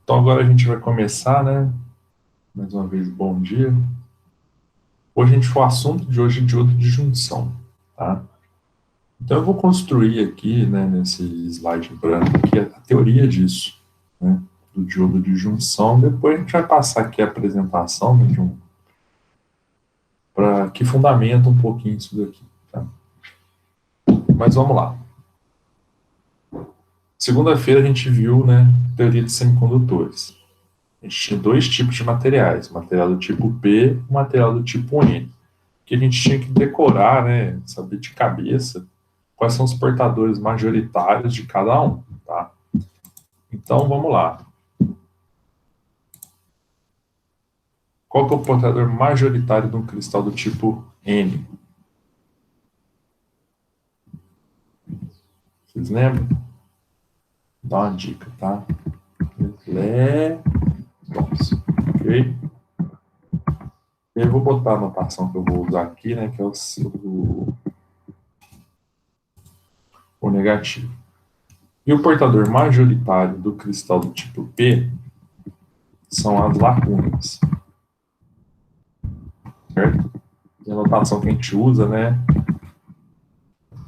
Então agora a gente vai começar, né? Mais uma vez, bom dia. Hoje a gente, o assunto de hoje é diodo de junção, tá? Então eu vou construir aqui, né, nesse slide branco aqui, a teoria disso, né? Do diodo de junção. Depois a gente vai passar aqui a apresentação, né, para que fundamenta um pouquinho isso daqui, tá? Mas vamos lá. Segunda-feira a gente viu, né, teoria de semicondutores. A gente tinha dois tipos de materiais, material do tipo P e material do tipo N, que a gente tinha que decorar, né, saber de cabeça quais são os portadores majoritários de cada um, tá? Então, vamos lá. Qual que é o portador majoritário de um cristal do tipo N? Vocês lembram? Dá uma dica, tá? Elétrons, ok? E eu vou botar a anotação que eu vou usar aqui, né, que é o negativo. E o portador majoritário do cristal do tipo P são as lacunas, certo? E a notação que a gente usa, né,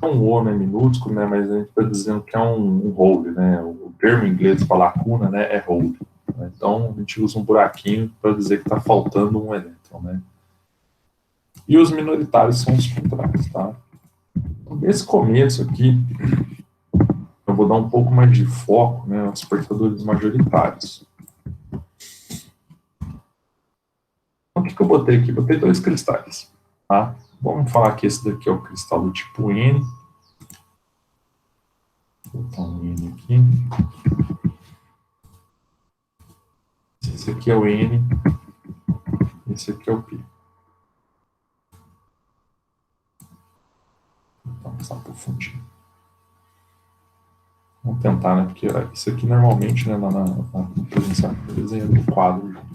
é um O, né, minúsculo, né, mas a gente está dizendo que é um hold, né, o termo em inglês para lacuna, né, é hold. Então, a gente usa um buraquinho para dizer que está faltando um elétron, né. E os minoritários são os contrários, tá? Então, nesse começo aqui, eu vou dar um pouco mais de foco, né, aos portadores majoritários. Então, o que eu botei aqui? Botei dois cristais, tá? Vamos falar que esse daqui é o cristal do tipo N. Vou botar um N aqui. Esse aqui é o N, esse aqui é o P. Então, está por fundinho. Vamos tentar, né? Porque isso aqui normalmente, né, na presencial, eu desenho no quadro junto.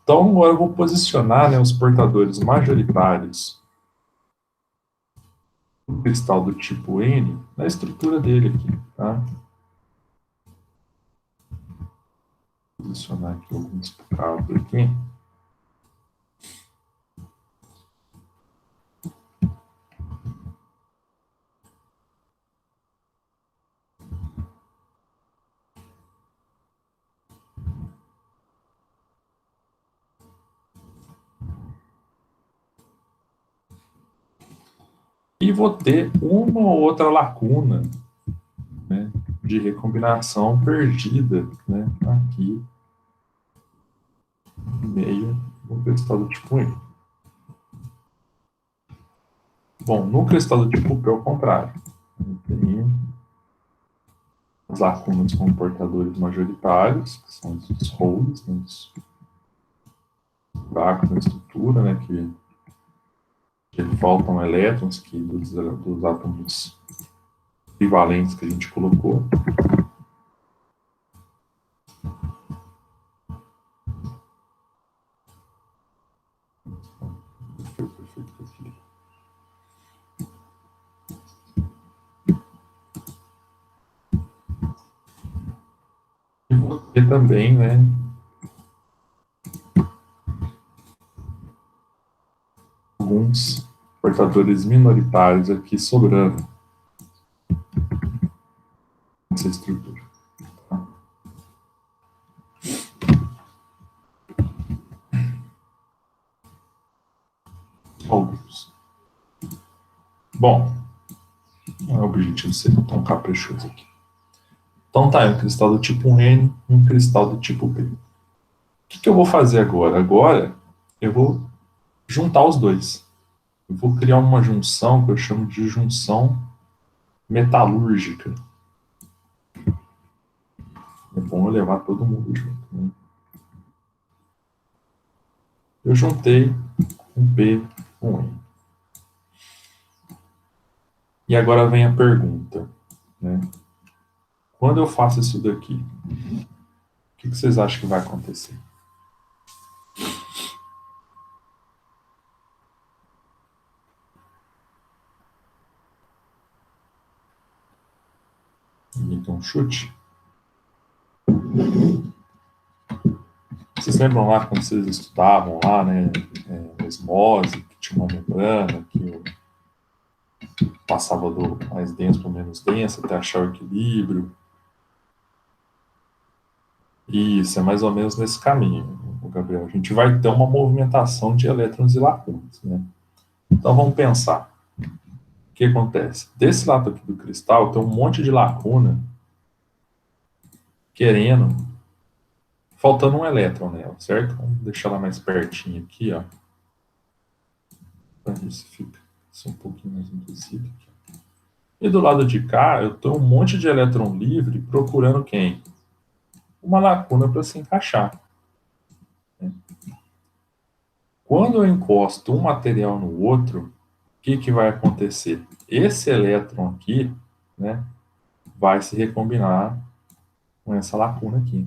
Então, agora eu vou posicionar, né, os portadores majoritários do cristal do tipo N na estrutura dele aqui, tá? Vou posicionar aqui alguns cabos aqui. E vou ter uma ou outra lacuna, né, de recombinação perdida, né, aqui no meio do cristal do tipo N. Bom, no cristal do tipo P é o contrário. Tem as lacunas com portadores majoritários, que são os holes, né, os buracos na estrutura, né, que faltam elétrons que dos átomos equivalentes que a gente colocou. E vou ter também, né, alguns portadores minoritários aqui sobrando nessa estrutura. Tá? Alguns. Bom, não é o objetivo ser tão caprichoso aqui. Então tá, um cristal do tipo N e um cristal do tipo P. O que eu vou fazer agora? Agora eu vou juntar os dois. Eu vou criar uma junção que eu chamo de junção metalúrgica. É bom eu levar todo mundo junto. Né? Eu juntei um P com um N. E agora vem a pergunta. Né? Quando eu faço isso daqui, o que vocês acham que vai acontecer? Ninguém tem um chute? Vocês lembram lá quando vocês estudavam lá, né, osmose, que tinha uma membrana, que passava do mais denso para o menos denso até achar o equilíbrio? Isso, é mais ou menos nesse caminho, Gabriel. A gente vai ter uma movimentação de elétrons e lacunas, né? Então vamos pensar. O que acontece? Desse lado aqui do cristal tem um monte de lacuna querendo, faltando um elétron nela, certo? Vamos deixar ela mais pertinho aqui, ó. Para ver se fica um pouquinho mais endurecido aqui. E do lado de cá, eu tenho um monte de elétron livre procurando quem? Uma lacuna para se encaixar. Quando eu encosto um material no outro, o que vai acontecer? Esse elétron aqui, né, vai se recombinar com essa lacuna aqui.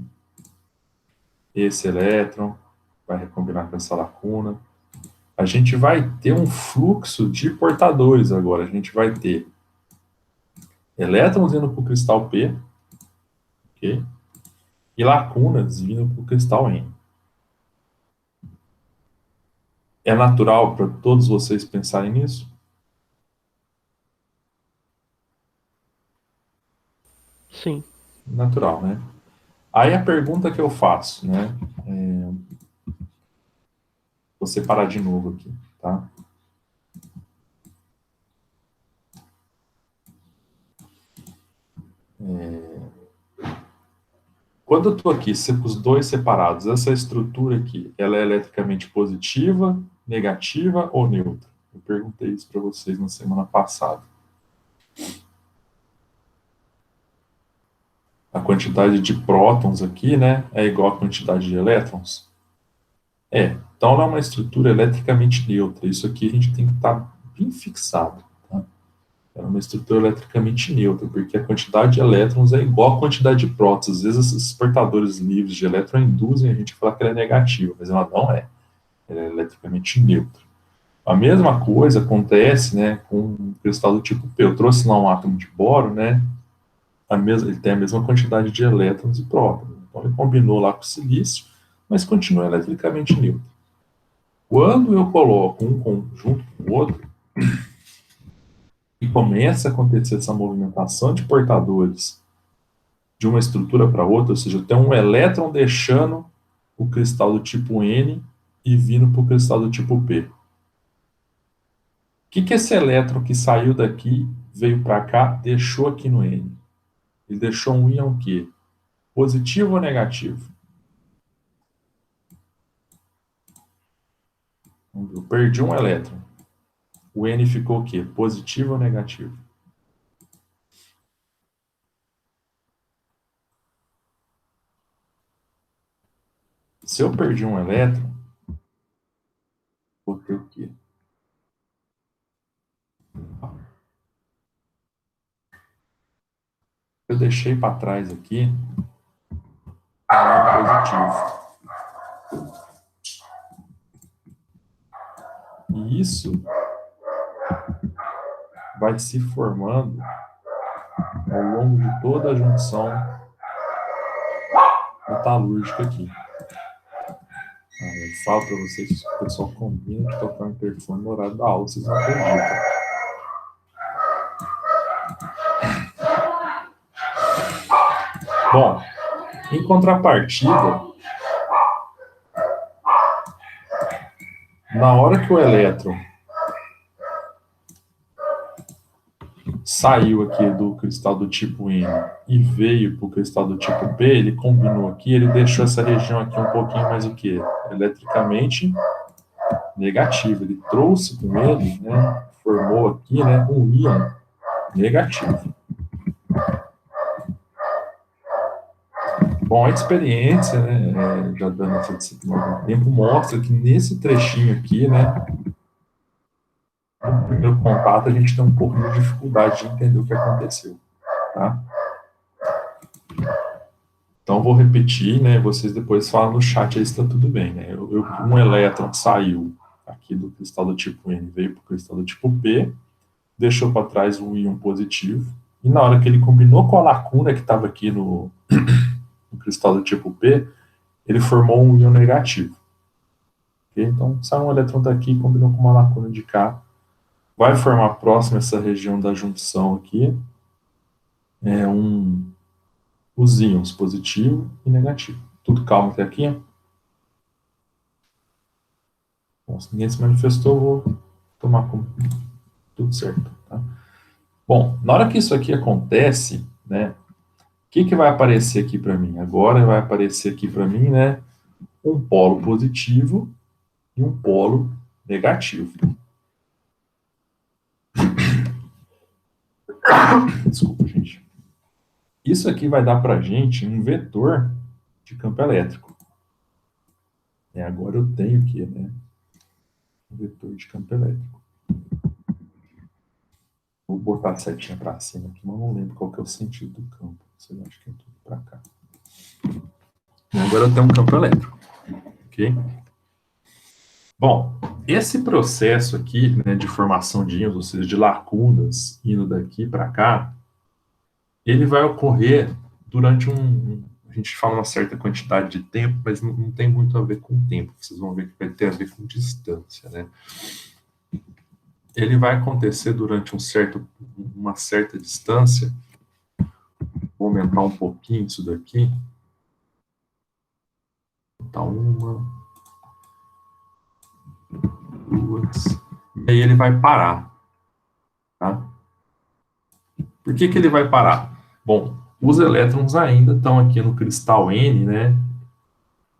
Esse elétron vai recombinar com essa lacuna. A gente vai ter um fluxo de portadores agora. A gente vai ter elétrons indo para o cristal P, ok? E lacunas vindo para o cristal N. É natural para todos vocês pensarem nisso? Sim. Natural, né? Aí a pergunta que eu faço, né? Vou separar de novo aqui, tá? Quando eu estou aqui com os dois separados, essa estrutura aqui, ela é eletricamente positiva, negativa ou neutra? Eu perguntei isso para vocês na semana passada. A quantidade de prótons aqui, né, é igual à quantidade de elétrons? Então ela é uma estrutura eletricamente neutra. Isso aqui a gente tem que estar bem fixado. Tá? É uma estrutura eletricamente neutra, porque a quantidade de elétrons é igual à quantidade de prótons. Às vezes esses portadores livres de elétron induzem a gente a falar que ela é negativa, mas ela não é. Ela é eletricamente neutra. A mesma coisa acontece, né, com o cristal do tipo P. Eu trouxe lá um átomo de boro, né, ele tem a mesma quantidade de elétrons e prótons. Então ele combinou lá com o silício, mas continua eletricamente neutro. Quando eu coloco um conjunto com o outro, e começa a acontecer essa movimentação de portadores de uma estrutura para outra, ou seja, tem um elétron deixando o cristal do tipo N e vindo para o cristal do tipo P. O que esse elétron que saiu daqui, veio para cá, deixou aqui no N? Ele deixou um íon quê? Positivo ou negativo? Eu perdi um elétron. O N ficou o quê? Positivo ou negativo? Se eu perdi um elétron, vou ter o quê? Eu deixei para trás aqui um positivo. E isso vai se formando ao longo de toda a junção metalúrgica aqui. Eu falo para vocês que o pessoal combina de tocar o interfone no horário da aula, vocês não acreditam. Bom, em contrapartida, na hora que o elétron saiu aqui do cristal do tipo N e veio para o cristal do tipo P, ele combinou aqui, ele deixou essa região aqui um pouquinho mais o quê? Eletricamente negativa. Ele trouxe com ele, né, formou aqui, né, um íon negativo. Bom, a experiência, né, já dando essa disciplina há algum tempo, mostra que nesse trechinho aqui, né, no primeiro contato, a gente tem um pouco de dificuldade de entender o que aconteceu, tá? Então, vou repetir, né, vocês depois falam no chat aí se está tudo bem, né? Um elétron saiu aqui do cristal do tipo N, veio para o cristal do tipo P, deixou para trás um íon positivo, e na hora que ele combinou com a lacuna que estava aqui no cristal do tipo P, ele formou um íon negativo. Okay? Então, sai um elétron daqui, combinou com uma lacuna de cá, vai formar próximo a essa região da junção aqui, os íons positivo e negativo. Tudo calmo até aqui? Bom, se ninguém se manifestou, eu vou tomar como tudo certo. Tá? Bom, na hora que isso aqui acontece, né, o que vai aparecer aqui para mim? Agora vai aparecer aqui para mim, né, um polo positivo e um polo negativo. Desculpa, gente. Isso aqui vai dar para a gente um vetor de campo elétrico. Agora eu tenho aqui, né, um vetor de campo elétrico. Vou botar a setinha para cima aqui, mas não lembro qual que é o sentido do campo. Você acha que é tudo para cá. E agora eu tenho um campo elétrico. Ok? Bom, esse processo aqui, né, de formação de íons, ou seja, de lacunas indo daqui para cá, ele vai ocorrer durante a gente fala uma certa quantidade de tempo, mas não tem muito a ver com tempo. Vocês vão ver que vai ter a ver com distância, né? Ele vai acontecer durante uma certa distância. Vou aumentar um pouquinho isso daqui. Tá, uma, duas. E aí ele vai parar. Tá? Por que ele vai parar? Bom, os elétrons ainda estão aqui no cristal N, né?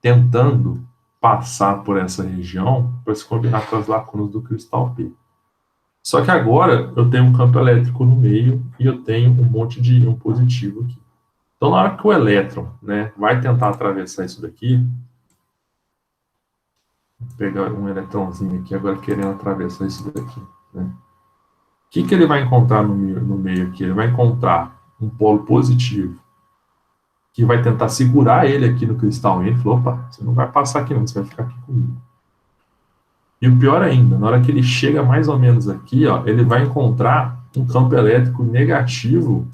Tentando passar por essa região para se combinar com as lacunas do cristal P. Só que agora eu tenho um campo elétrico no meio e eu tenho um monte de íon positivo aqui. Então, na hora que o elétron, né, vai tentar atravessar isso daqui, vou pegar um eletrãozinho aqui agora querendo atravessar isso daqui, né? O que ele vai encontrar no meio aqui? Ele vai encontrar um polo positivo que vai tentar segurar ele aqui no cristal N. Ele falou, opa, você não vai passar aqui não, você vai ficar aqui comigo. E o pior ainda, na hora que ele chega mais ou menos aqui, ó, ele vai encontrar um campo elétrico negativo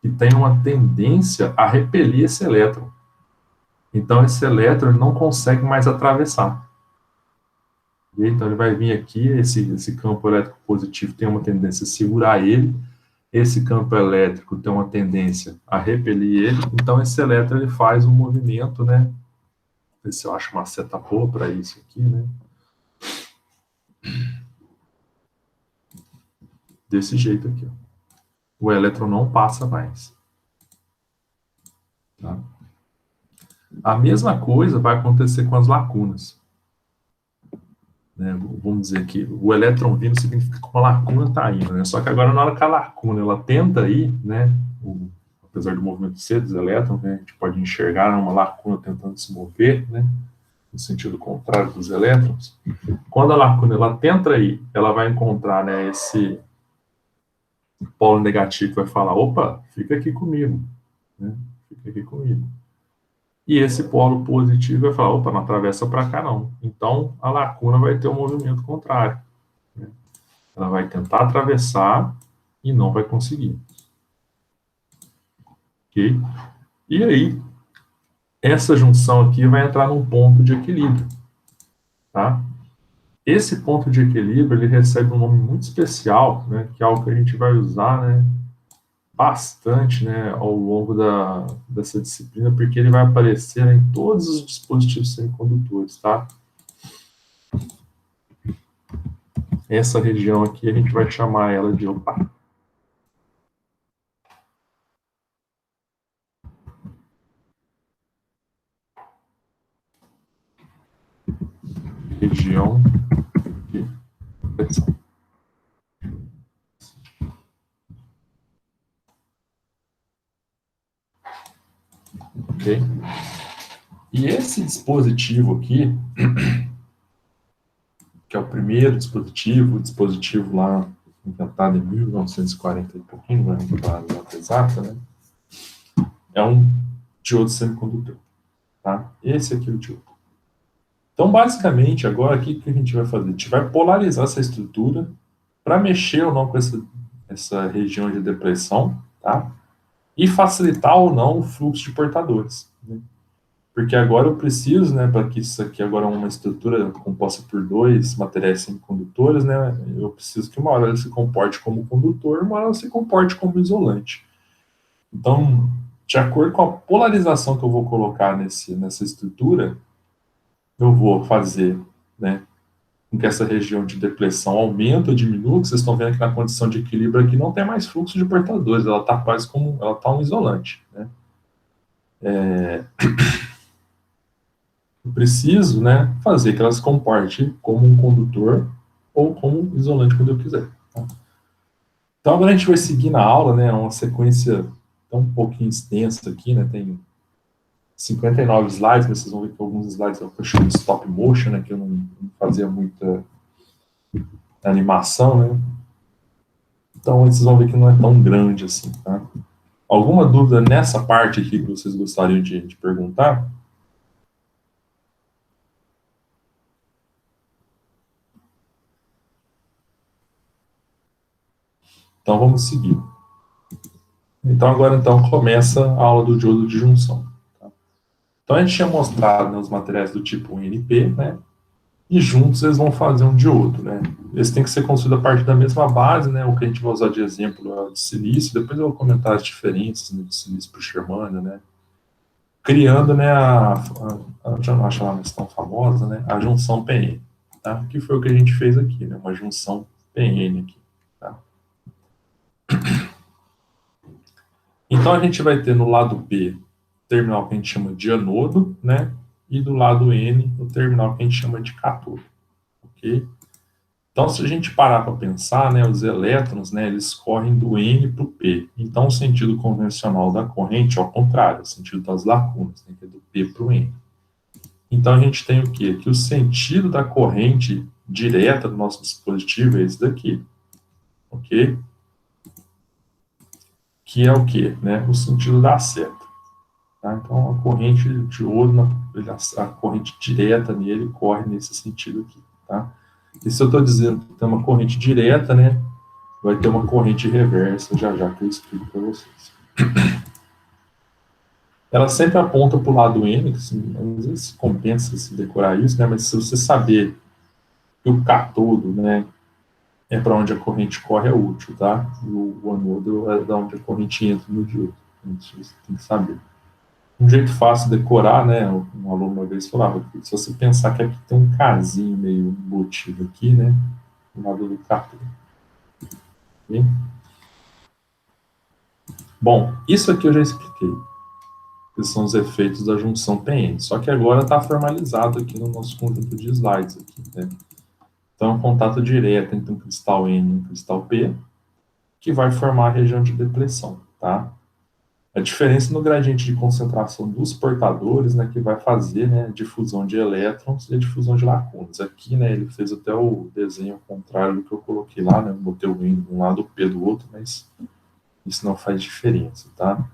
que tem uma tendência a repelir esse elétron. Então, esse elétron não consegue mais atravessar. E então, ele vai vir aqui, esse campo elétrico positivo tem uma tendência a segurar ele, esse campo elétrico tem uma tendência a repelir ele, então esse elétron ele faz um movimento, né? Ver se eu acho uma seta boa para isso aqui, né? Desse jeito aqui, ó. O elétron não passa mais. Tá? A mesma coisa vai acontecer com as lacunas. Né? Vamos dizer que o elétron vindo significa que uma lacuna está indo, né? Só que agora, na hora que a lacuna ela tenta ir, né? Apesar do movimento ser dos elétrons, né? A gente pode enxergar uma lacuna tentando se mover, né? No sentido contrário dos elétrons. Quando a lacuna ela tenta ir, ela vai encontrar, né, esse polo negativo que vai falar, opa, fica aqui comigo, né? Fica aqui comigo. E esse polo positivo vai falar, opa, não atravessa para cá não. Então, a lacuna vai ter um movimento contrário. Né? Ela vai tentar atravessar e não vai conseguir. Ok? E aí, essa junção aqui vai entrar num ponto de equilíbrio. Tá? Esse ponto de equilíbrio, ele recebe um nome muito especial, né, que é algo que a gente vai usar, né, bastante, né, ao longo dessa disciplina, porque ele vai aparecer em todos os dispositivos semicondutores, tá? Essa região aqui, a gente vai chamar ela de, opa, região de pressão. Ok? E esse dispositivo aqui, que é o primeiro dispositivo, o dispositivo lá inventado em 1940 e pouquinho, não lembro a data exata, né? É um diodo semicondutor, tá? Esse aqui é o diodo. Então, basicamente, agora, o que a gente vai fazer? A gente vai polarizar essa estrutura para mexer ou não com essa região de depressão, tá? E facilitar ou não o fluxo de portadores. Né? Porque agora eu preciso, né, para que isso aqui agora é uma estrutura composta por dois materiais semicondutores, né, eu preciso que uma hora ele se comporte como condutor, uma hora ele se comporte como isolante. Então, de acordo com a polarização que eu vou colocar nessa estrutura, eu vou fazer, né, com que essa região de depressão aumente ou diminua, que vocês estão vendo que na condição de equilíbrio aqui não tem mais fluxo de portadores, ela está quase como, ela está um isolante, né. Eu preciso, né, fazer que ela se comporte como um condutor ou como isolante quando eu quiser. Tá? Então agora a gente vai seguir na aula, né, uma sequência tão um pouquinho extensa aqui, né, tem 59 slides, mas vocês vão ver que alguns slides eu chamo de stop motion, né, que eu não fazia muita animação, né. Então vocês vão ver que não é tão grande assim, tá? Alguma dúvida nessa parte aqui que vocês gostariam de perguntar? Então vamos seguir. Então agora então começa a aula do diodo de junção. Tá? Então a gente tinha mostrado, né, os materiais do tipo NP, né? E juntos eles vão fazer um diodo, né? Eles têm que ser construídos a partir da mesma base, né? O que a gente vai usar de exemplo é o de silício. Depois eu vou comentar as diferenças, né, de silício para o germânio, né? Criando, né, eu já não acho ela mais tão famosa, né? A junção PN, tá? Que foi o que a gente fez aqui, né? Uma junção PN aqui, tá? Então a gente vai ter no lado B o terminal que a gente chama de anodo, né? E do lado N o terminal que a gente chama de cátodo, ok? Então, se a gente parar para pensar, né, os elétrons, né, eles correm do N para o P. Então, o sentido convencional da corrente é ao contrário, o sentido das lacunas, né, que é do P para o N. Então, a gente tem o quê? Que o sentido da corrente direta do nosso dispositivo é esse daqui, ok? Que é o quê? Né? O sentido da seta. Tá? Então, a corrente de ouro, a corrente direta nele corre nesse sentido aqui, tá? E se eu estou dizendo que tem uma corrente direta, né, vai ter uma corrente reversa, já já que eu explico para vocês. Ela sempre aponta para o lado N, que assim, às vezes compensa se decorar isso, né, mas se você saber que o cátodo, né, é para onde a corrente corre, é útil, tá? E o anodo é da onde a corrente entra no diodo. Isso você tem que saber. Um jeito fácil de decorar, né? Um aluno uma vez falava que se você pensar que aqui tem um casinho meio embutido aqui, né? Do lado do cátodo. Okay? Bom, isso aqui eu já expliquei, que são os efeitos da junção PN. Só que agora está formalizado aqui no nosso conjunto de slides aqui, né? Então, contato direto entre um cristal N e um cristal P, que vai formar a região de depressão, tá? A diferença no gradiente de concentração dos portadores, né, que vai fazer, né, a difusão de elétrons e a difusão de lacunas. Aqui, né, ele fez até o desenho contrário do que eu coloquei lá, né, eu botei o N de um lado, o P do outro, mas isso não faz diferença, tá?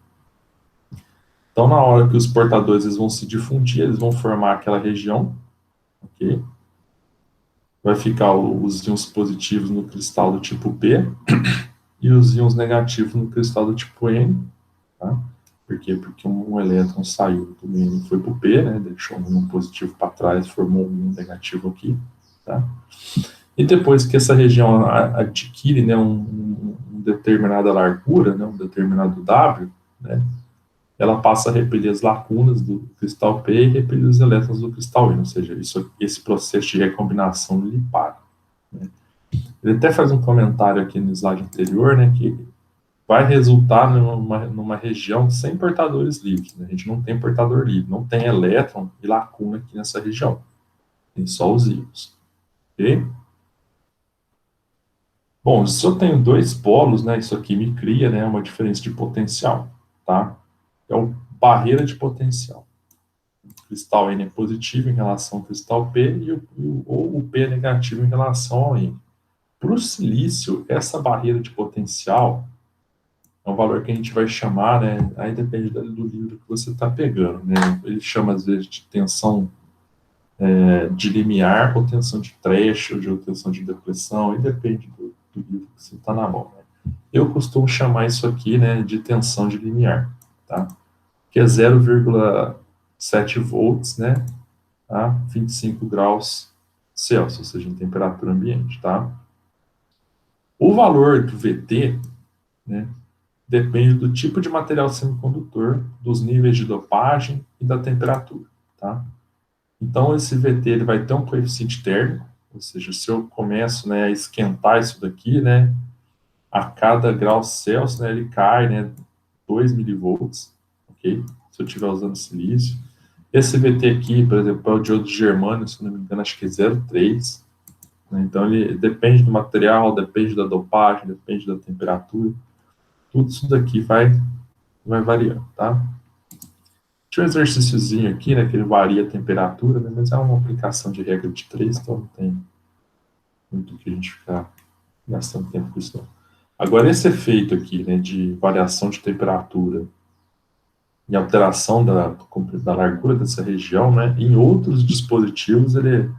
Então, na hora que os portadores eles vão se difundir, eles vão formar aquela região, ok? Vai ficar os íons positivos no cristal do tipo P e os íons negativos no cristal do tipo N, tá? Por quê? Porque um elétron saiu do N e foi para o P, né? Deixou um positivo para trás, formou um negativo aqui, tá? E depois que essa região adquire, né, determinada largura, né, um determinado W, né, ela passa a repelir as lacunas do cristal P e repelir os elétrons do cristal N, ou seja, esse processo de recombinação ele para. Né? Ele até faz um comentário aqui no slide anterior, né, que vai resultar numa região sem portadores livres. Né? A gente não tem portador livre, não tem elétron e lacuna aqui nessa região. Tem só os íons. Ok? Bom, se eu tenho dois polos, né, isso aqui me cria, né, uma diferença de potencial, tá? É uma barreira de potencial. O cristal N é positivo em relação ao cristal P ou o P é negativo em relação ao N. Para o silício, essa barreira de potencial é um valor que a gente vai chamar, né, aí depende do livro que você está pegando, né, ele chama às vezes de tensão de limiar, ou tensão de threshold, ou tensão de depressão, e depende do livro que você está na mão. Né. Eu costumo chamar isso aqui, né, de tensão de limiar, tá, que é 0,0 7 volts, né, a 25 graus Celsius, ou seja, em temperatura ambiente, tá? O valor do VT, né, depende do tipo de material semicondutor, dos níveis de dopagem e da temperatura, tá? Então, esse VT ele vai ter um coeficiente térmico, ou seja, se eu começo, né, a esquentar isso daqui, né, a cada grau Celsius, né, ele cai, né, 2 milivolts, ok? Se eu estiver usando silício. Esse VT aqui, por exemplo, é o diodo de germânio, se não me engano, acho que é 0,3. Né? Então, ele depende do material, depende da dopagem, depende da temperatura. Tudo isso daqui vai variando, tá? Tinha um exercíciozinho aqui, né, que ele varia a temperatura, né, mas é uma aplicação de regra de 3, então não tem muito o que a gente ficar gastando tempo com isso, não. Agora, esse efeito aqui, né, de variação de temperatura e alteração da largura dessa região, né, em outros dispositivos, ele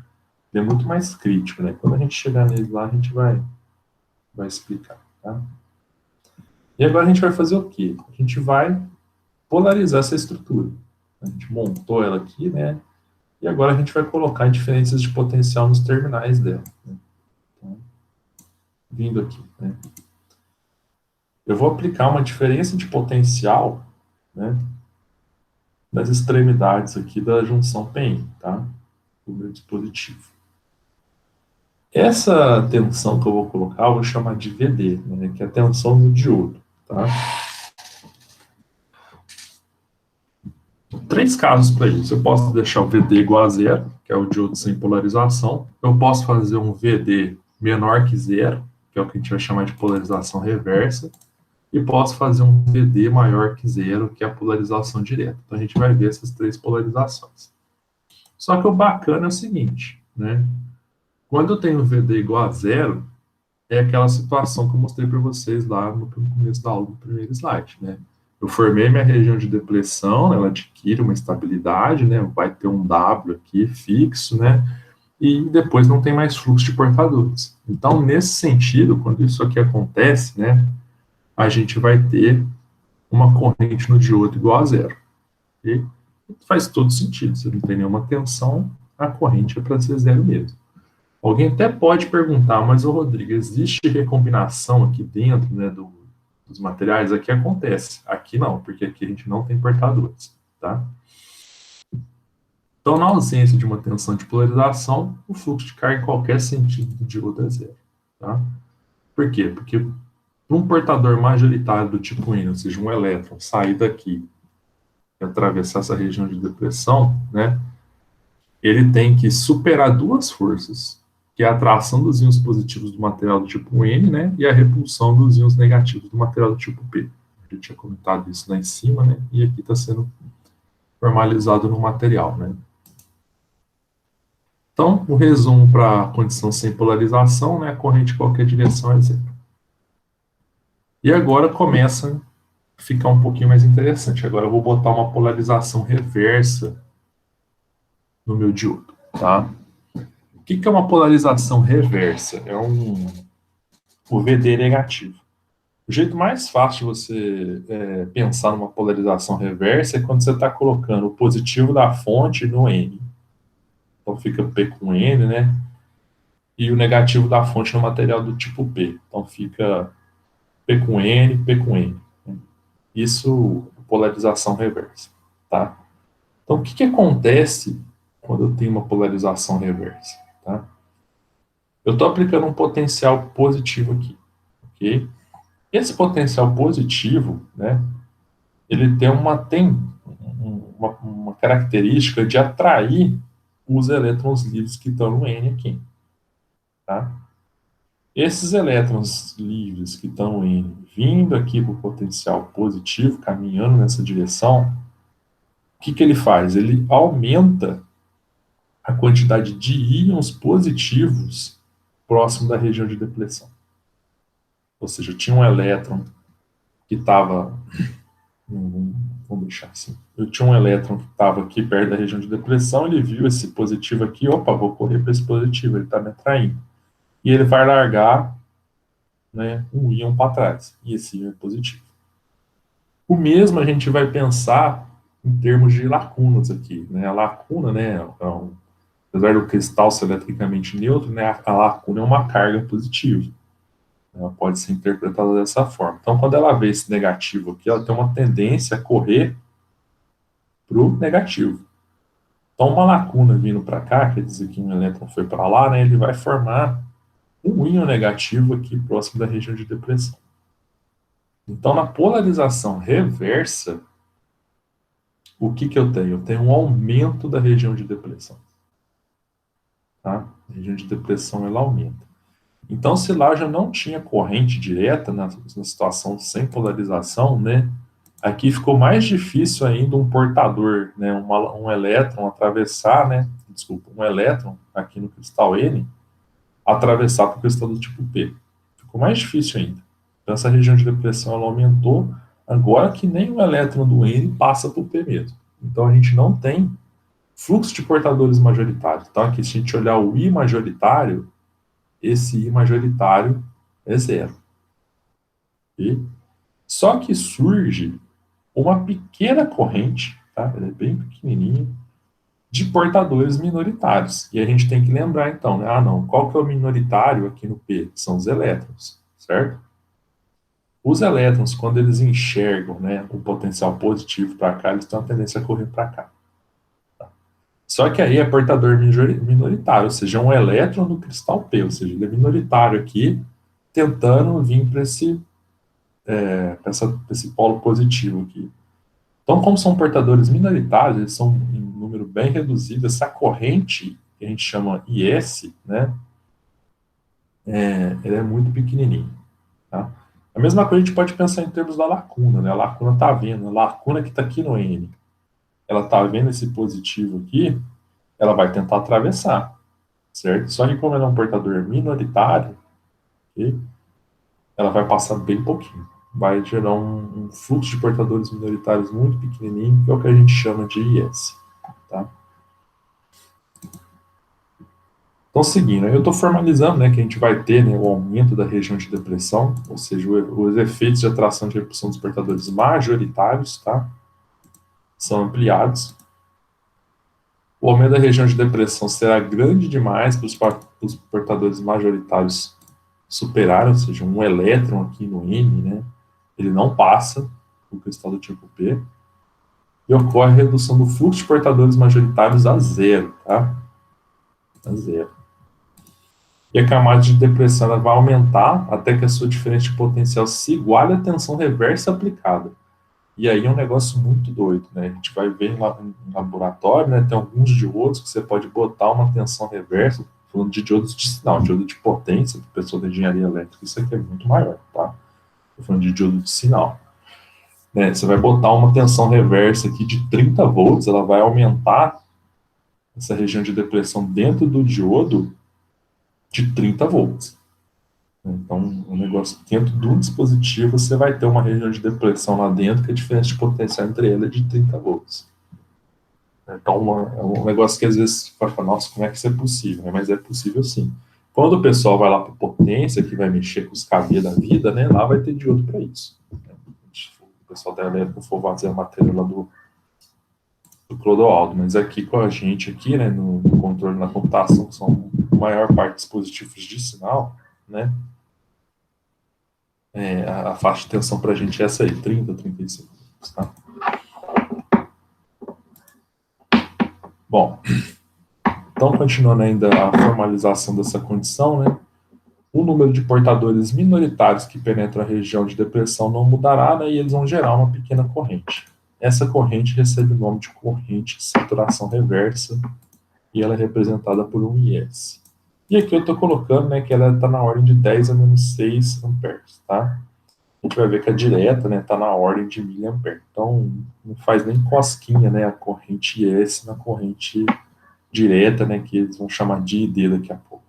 é muito mais crítico, né? Quando a gente chegar nele lá, a gente vai explicar, tá? E agora a gente vai fazer o quê? A gente vai polarizar essa estrutura. A gente montou ela aqui, né? E agora a gente vai colocar diferenças de potencial nos terminais dela. Né? Então, vindo aqui, né? Eu vou aplicar uma diferença de potencial, né, nas extremidades aqui da junção PN, tá? Do meu dispositivo. Essa tensão que eu vou colocar, eu vou chamar de VD, né, que é a tensão do diodo, tá? 3 casos para isso. Eu posso deixar o VD igual a zero, que é o diodo sem polarização. Eu posso fazer um VD menor que zero, que é o que a gente vai chamar de polarização reversa. E posso fazer um VD maior que zero, que é a polarização direta. Então, a gente vai ver essas 3 polarizações. Só que o bacana é o seguinte, né? Quando eu tenho VD igual a zero, é aquela situação que eu mostrei para vocês lá no começo da aula, no primeiro slide, né? Eu formei minha região de depressão, ela adquire uma estabilidade, né? Vai ter um W aqui fixo, né? E depois não tem mais fluxo de portadores. Então, nesse sentido, quando isso aqui acontece, né? A gente vai ter uma corrente no diodo igual a zero. E faz todo sentido. Se não tem nenhuma tensão, a corrente é para ser zero mesmo. Alguém até pode perguntar, mas, ô Rodrigo, existe recombinação aqui dentro, né, dos materiais? Aqui acontece. Aqui não, porque aqui a gente não tem portadores, tá? Então, na ausência de uma tensão de polarização, o fluxo de carga em qualquer sentido do diodo é zero, tá? Por quê? Porque um portador majoritário do tipo N, ou seja, um elétron, sair daqui e atravessar essa região de depressão, né, ele tem que superar 2 forças, que é a atração dos íons positivos do material do tipo N, né, e a repulsão dos íons negativos do material do tipo P. A gente tinha comentado isso lá em cima, né, e aqui está sendo formalizado no material, né. Então, o resumo para a condição sem polarização, né, a corrente em qualquer direção é zero. E agora começa a ficar um pouquinho mais interessante. Agora eu vou botar uma polarização reversa no meu diodo, tá? O que é uma polarização reversa? É o VD negativo. O jeito mais fácil de você pensar numa polarização reversa é quando você está colocando o positivo da fonte no N. Então fica P com N, né? E o negativo da fonte no material do tipo P. Então fica P com N, P com N. Isso é polarização reversa, tá? Então o que acontece quando eu tenho uma polarização reversa, tá? Eu estou aplicando um potencial positivo aqui, ok? Esse potencial positivo, né, ele tem uma característica de atrair os elétrons livres que estão no N aqui, tá? Esses elétrons livres que estão no N, vindo aqui para o potencial positivo, caminhando nessa direção, o que ele faz? Ele aumenta a quantidade de íons positivos próximo da região de depressão. Ou seja, tinha um elétron que estava... Vamos deixar assim. Eu tinha um elétron que estava aqui perto da região de depressão, ele viu esse positivo aqui, opa, vou correr para esse positivo, ele está me atraindo. E ele vai largar, né, um íon para trás, e esse íon é positivo. O mesmo a gente vai pensar em termos de lacunas aqui, né? A lacuna, né, apesar do cristal ser eletricamente neutro, né, a lacuna é uma carga positiva. Ela pode ser interpretada dessa forma. Então, quando ela vê esse negativo aqui, ela tem uma tendência a correr para o negativo. Então, uma lacuna vindo para cá, quer dizer que um elétron foi para lá, né, ele vai formar um íon negativo aqui próximo da região de depressão. Então, na polarização reversa, o que eu tenho? Eu tenho um aumento da região de depressão. Tá? A região de depressão ela aumenta. Então, se lá já não tinha corrente direta na situação sem polarização, né, aqui ficou mais difícil ainda um portador, né, um elétron atravessar, né, desculpa, um elétron aqui no cristal N, atravessar para o cristal do tipo P. Ficou mais difícil ainda. Então, essa região de depressão ela aumentou, agora que nem o elétron do N passa para o P mesmo. Então, a gente não tem fluxo de portadores majoritários. Então, aqui, se a gente olhar o I majoritário, esse I majoritário é zero. E só que surge uma pequena corrente, tá? Ela é bem pequenininha, de portadores minoritários. E a gente tem que lembrar, então, né? Ah, não, qual que é o minoritário aqui no P? São os elétrons, certo? Os elétrons, quando eles enxergam, né, o potencial positivo para cá, eles têm uma tendência a correr para cá. Tá? Só que aí é portador minoritário, ou seja, um elétron no cristal P, ou seja, ele é minoritário aqui, tentando vir para esse polo positivo aqui. Então, como são portadores minoritários, eles são em número bem reduzido, essa corrente, que a gente chama IS, né, ela é muito pequenininha. Tá? A mesma coisa a gente pode pensar em termos da lacuna, né? A lacuna está vendo, a lacuna que está aqui no N, ela está vendo esse positivo aqui, ela vai tentar atravessar, certo? Só que como ela é um portador minoritário, okay, ela vai passar bem pouquinho. Vai gerar um fluxo de portadores minoritários muito pequenininho, que é o que a gente chama de IS. Tá? Então, seguindo, eu estou formalizando, né, que a gente vai ter, né, o aumento da região de depressão, ou seja, os efeitos de atração e de repulsão dos portadores majoritários, tá? São ampliados. O aumento da região de depressão será grande demais para os portadores majoritários superarem, ou seja, um elétron aqui no N, né, ele não passa o cristal do tipo P, e ocorre a redução do fluxo de portadores majoritários a zero, tá? A zero. E a camada de depressão ela vai aumentar até que a sua diferença de potencial se iguale à tensão reversa aplicada. E aí é um negócio muito doido, né? A gente vai ver em laboratório, né? Tem alguns diodos que você pode botar uma tensão reversa, falando de diodos de sinal, diodo de potência, para pessoa da engenharia elétrica, isso aqui é muito maior, tá? Estou falando de diodo de sinal. Né? Você vai botar uma tensão reversa aqui de 30 volts, ela vai aumentar essa região de depressão dentro do diodo de 30 volts. Então, um negócio dentro de um dispositivo, você vai ter uma região de depressão lá dentro, que a diferença de potencial entre elas é de 30 volts. Então, é um negócio que às vezes vai falar, nossa, como é que isso é possível? Mas é possível sim. Quando o pessoal vai lá para potência, que vai mexer com os KV da vida, né, lá vai ter diodo para isso. O pessoal da elétrica for fazer a matéria lá do Clodoaldo, mas aqui com a gente, aqui, né, no controle na computação, que são a maior parte dos dispositivos de sinal, né, a faixa de tensão para a gente é essa aí, 30, 35. Tá? Bom, então continuando ainda a formalização dessa condição, né, o número de portadores minoritários que penetram a região de depressão não mudará, né, e eles vão gerar uma pequena corrente. Essa corrente recebe o nome de corrente de saturação reversa e ela é representada por um IS. E aqui eu estou colocando, né, que ela está na ordem de 10 a menos 6 amperes, tá? A gente vai ver que a direta, né, está na ordem de miliampere. Então, não faz nem cosquinha, né, a corrente IS na corrente direta, né, que eles vão chamar de ID daqui a pouco.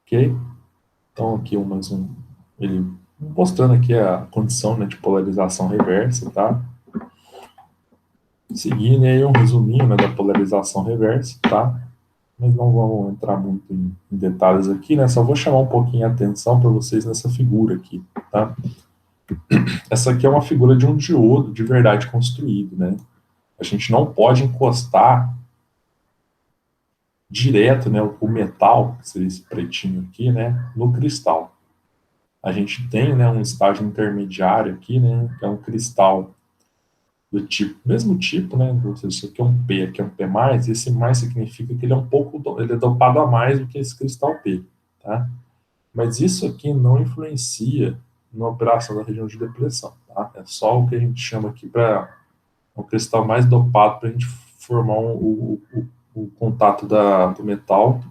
Ok? Então, aqui mais um, ele mostrando aqui a condição, né, de polarização reversa, tá? Seguindo aí um resuminho, né, da polarização reversa, tá? Mas não vamos entrar muito em detalhes aqui, né? Só vou chamar um pouquinho a atenção para vocês nessa figura aqui, tá? essa aqui é uma figura de um diodo de verdade construído, né? A gente não pode encostar direto, né, o metal, que seria esse pretinho aqui, né, no cristal. A gente tem, né, um estágio intermediário aqui, né, que é um cristal do tipo, mesmo tipo, né, ou seja, isso aqui é um P, aqui é um P+, e esse mais significa que ele é um pouco, ele é dopado a mais do que esse cristal P, tá? Mas isso aqui não influencia na operação da região de depressão, tá? É só o que a gente chama aqui para um cristal mais dopado para a gente formar o contato do metal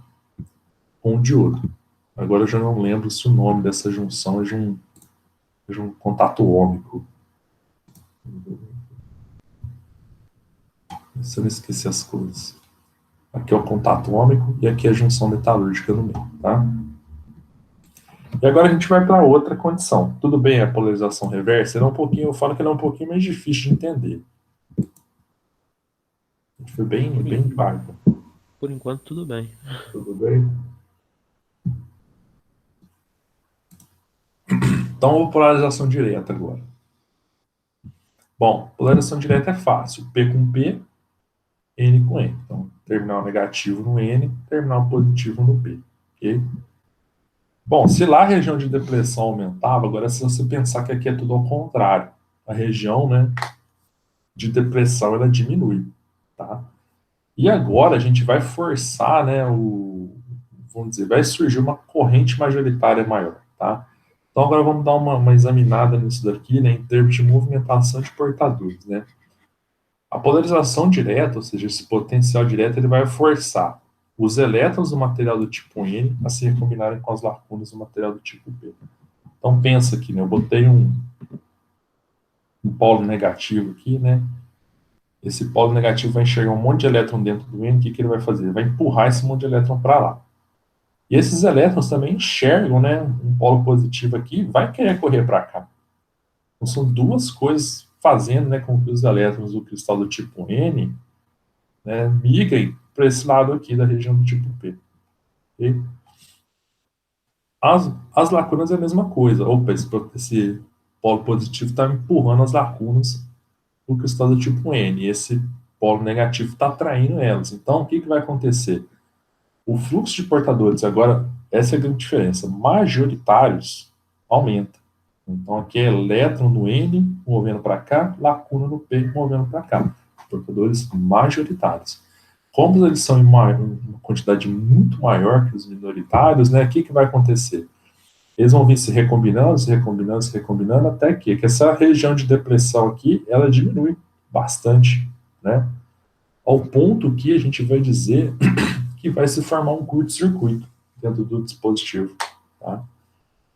com o diodo. Agora eu já não lembro se o nome dessa junção é de um contato ômico. Se eu não esquecer as coisas. Aqui é o contato ômico e aqui é a junção metalúrgica no meio, tá? E agora a gente vai para outra condição. Tudo bem a polarização reversa? Eu falo que ela é um pouquinho mais difícil de entender. A gente foi bem vago. Por enquanto, tudo bem. Tudo bem? Então, polarização direta agora. Bom, polarização direta é fácil. P com P, N com N. Então, terminal negativo no N, terminal positivo no P. Ok? Bom, se lá a região de depressão aumentava, agora se você pensar que aqui é tudo ao contrário. A região, né, de depressão, ela diminui, tá? E agora a gente vai forçar, né, vamos dizer, vai surgir uma corrente majoritária maior, tá? Então agora vamos dar uma examinada nisso daqui, né, em termos de movimentação de portadores, né? A polarização direta, ou seja, esse potencial direto, ele vai forçar os elétrons do material do tipo N a se recombinarem com as lacunas do material do tipo P. Então pensa aqui, né? Eu botei um polo negativo aqui, né? Esse polo negativo vai enxergar um monte de elétron dentro do N, o que ele vai fazer? Ele vai empurrar esse monte de elétron para lá. E esses elétrons também enxergam, né? Um polo positivo aqui, vai querer correr para cá. Então são duas coisas fazendo, né, com que os elétrons do cristal do tipo N, né, migrem para esse lado aqui da região do tipo P. Okay? As lacunas é a mesma coisa. Opa, esse polo positivo está empurrando as lacunas do cristal do tipo N. E esse polo negativo está atraindo elas. Então, o que vai acontecer? O fluxo de portadores, agora, essa é a grande diferença, majoritários, aumenta. Então, aqui é elétron no N movendo para cá, lacuna no P movendo para cá. Portadores majoritários. Como eles são em uma quantidade muito maior que os minoritários, né, o que vai acontecer? Eles vão vir se recombinando, se recombinando, se recombinando, até que essa região de depressão aqui, ela diminui bastante, né? Ao ponto que a gente vai dizer que vai se formar um curto-circuito dentro do dispositivo, tá?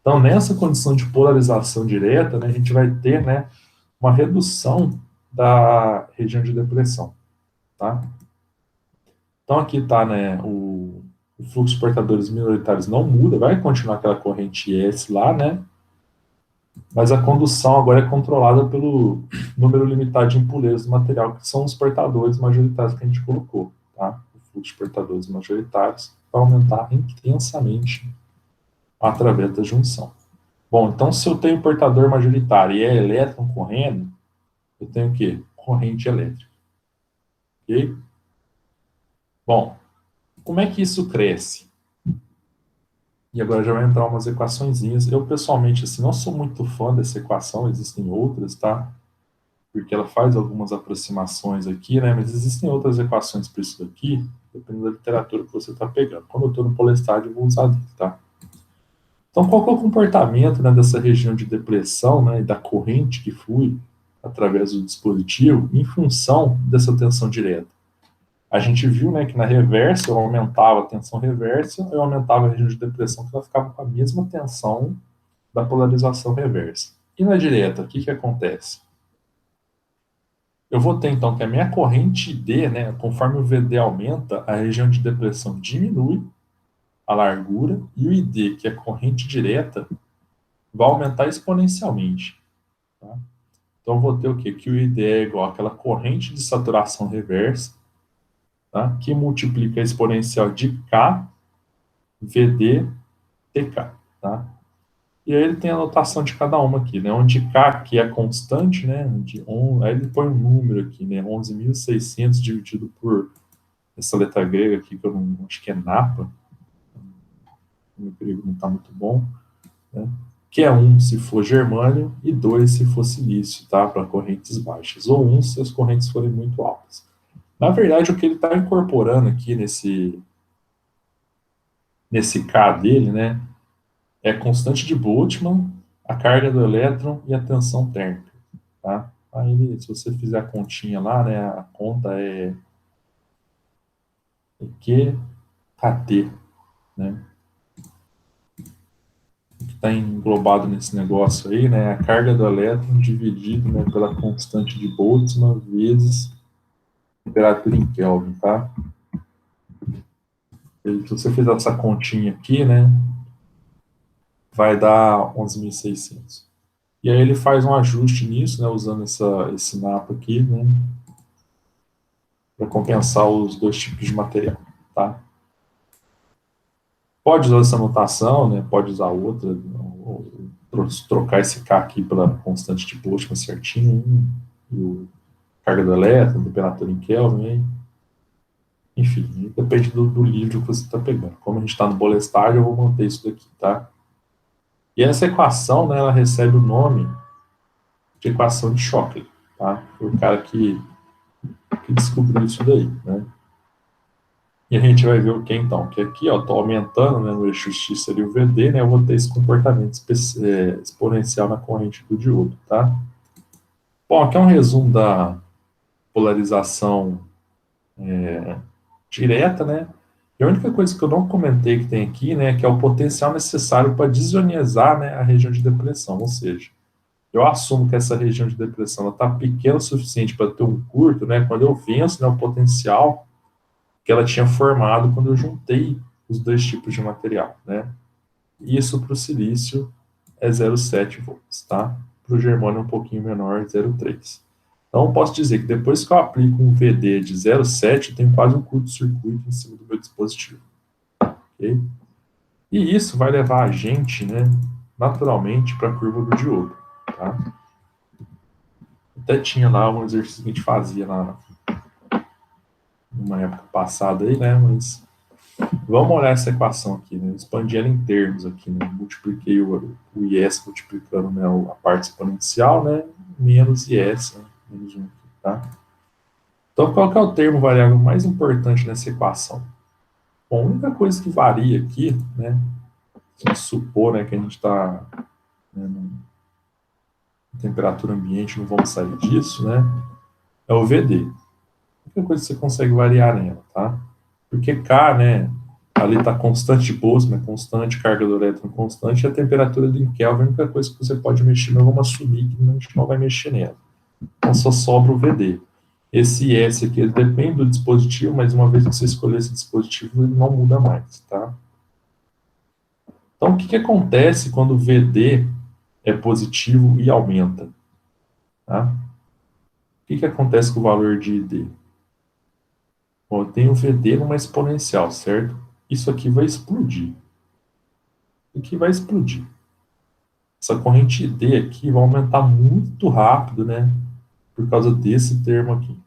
Então, nessa condição de polarização direta, né, a gente vai ter, né, uma redução da região de depressão, tá? Então, aqui está, né, o fluxo de portadores minoritários não muda, vai continuar aquela corrente S lá, né? Mas a condução agora é controlada pelo número limitado de impurezas do material, que são os portadores majoritários que a gente colocou, tá? O fluxo de portadores majoritários vai aumentar intensamente através da junção. Bom, então se eu tenho portador majoritário e é elétron correndo, eu tenho o quê? Corrente elétrica. Ok? Bom, como é que isso cresce? E agora já vai entrar umas equaçõezinhas. Eu, pessoalmente, assim, não sou muito fã dessa equação, existem outras, tá? Porque ela faz algumas aproximações aqui, né? Mas existem outras equações para isso daqui, dependendo da literatura que você está pegando. Quando eu estou no Polestar, eu vou usar dele, tá? Então, qual que é o comportamento, né, dessa região de depressão, né, e da corrente que flui através do dispositivo em função dessa tensão direta? A gente viu, né, que na reversa eu aumentava a tensão reversa, eu aumentava a região de depressão, que ela ficava com a mesma tensão da polarização reversa. E na direta, o que acontece? Eu vou ter, então, que a minha corrente D, né, conforme o VD aumenta, a região de depressão diminui a largura, e o ID, que é a corrente direta, vai aumentar exponencialmente. Tá? Então, eu vou ter o quê? Que o ID é igual àquela corrente de saturação reversa, tá? Que multiplica a exponencial de K, VD, TK. Tá? E aí ele tem a notação de cada uma aqui, né? Onde K aqui é constante, né? Aí ele põe um número aqui, né? 11.600 dividido por essa letra grega aqui, que eu não acho que é Napa, o meu perigo não está muito bom, né? Que é 1 se for germânio e 2 se for silício, tá? Para correntes baixas, ou 1 se as correntes forem muito altas. Na verdade, o que ele está incorporando aqui nesse K dele, né? É a constante de Boltzmann, a carga do elétron e a tensão térmica, tá? Aí, se você fizer a continha lá, né? A conta é QKT, né? Que está englobado nesse negócio aí, né? A carga do elétron dividido, né, pela constante de Boltzmann vezes a temperatura em Kelvin, tá? E se você fizer essa continha aqui, né, vai dar 11.600. E aí ele faz um ajuste nisso, né, usando esse mapa aqui, né, para compensar os dois tipos de material, tá? Pode usar essa notação, né, pode usar outra, ou trocar esse K aqui pela constante de Boltzmann certinho, e o carga do elétron, temperatura em Kelvin, hein? Enfim, depende do livro que você está pegando. Como a gente está no Bolestad, eu vou manter isso daqui, tá? E essa equação, né, ela recebe o nome de equação de Shockley, tá? Foi o cara que descobriu isso daí, né? E a gente vai ver o que então? Que aqui, ó, tô aumentando, né, no eixo X seria o VD, né? Eu vou ter esse comportamento exponencial na corrente do diodo, tá? Bom, aqui é um resumo da polarização direta, né? E a única coisa que eu não comentei que tem aqui, né, que é o potencial necessário para desionizar, né, a região de depressão, ou seja, eu assumo que essa região de depressão está pequena o suficiente para ter um curto, né, quando eu venço, né, o potencial que ela tinha formado quando eu juntei os dois tipos de material, né? Isso para o silício é 0,7 volts, tá? Para o germânio é um pouquinho menor, 0,3. Então, eu posso dizer que depois que eu aplico um VD de 0,7, eu tenho quase um curto-circuito em cima do meu dispositivo, ok? E isso vai levar a gente, né, naturalmente, para a curva do diodo, tá? Até tinha lá um exercício que a gente fazia numa época passada aí, né, mas vamos olhar essa equação aqui, né, expandi ela em termos aqui, né, multipliquei o IS multiplicando, né, a parte exponencial, né, menos IS, né, menos 1 aqui, tá? Então, qual que é o termo variável mais importante nessa equação? Bom, a única coisa que varia aqui, né, se a gente supor, né, que a gente está, né, temperatura ambiente, não vamos sair disso, né? É o VD. A única coisa que você consegue variar nela, tá? Porque K, né? Ali está constante de Boltzmann, constante, carga do elétron constante, e a temperatura do Kelvin, a única coisa que você pode mexer, nós vamos assumir que a gente não vai mexer nela. Então só sobra o VD. Esse S aqui, ele depende do dispositivo, mas uma vez que você escolher esse dispositivo, ele não muda mais, tá? Então o que acontece quando o VD é positivo e aumenta? Tá? O que acontece com o valor de ID? Bom, eu tenho VD numa exponencial, certo? Isso aqui vai explodir. O que vai explodir? Essa corrente D aqui vai aumentar muito rápido, né? Por causa desse termo aqui,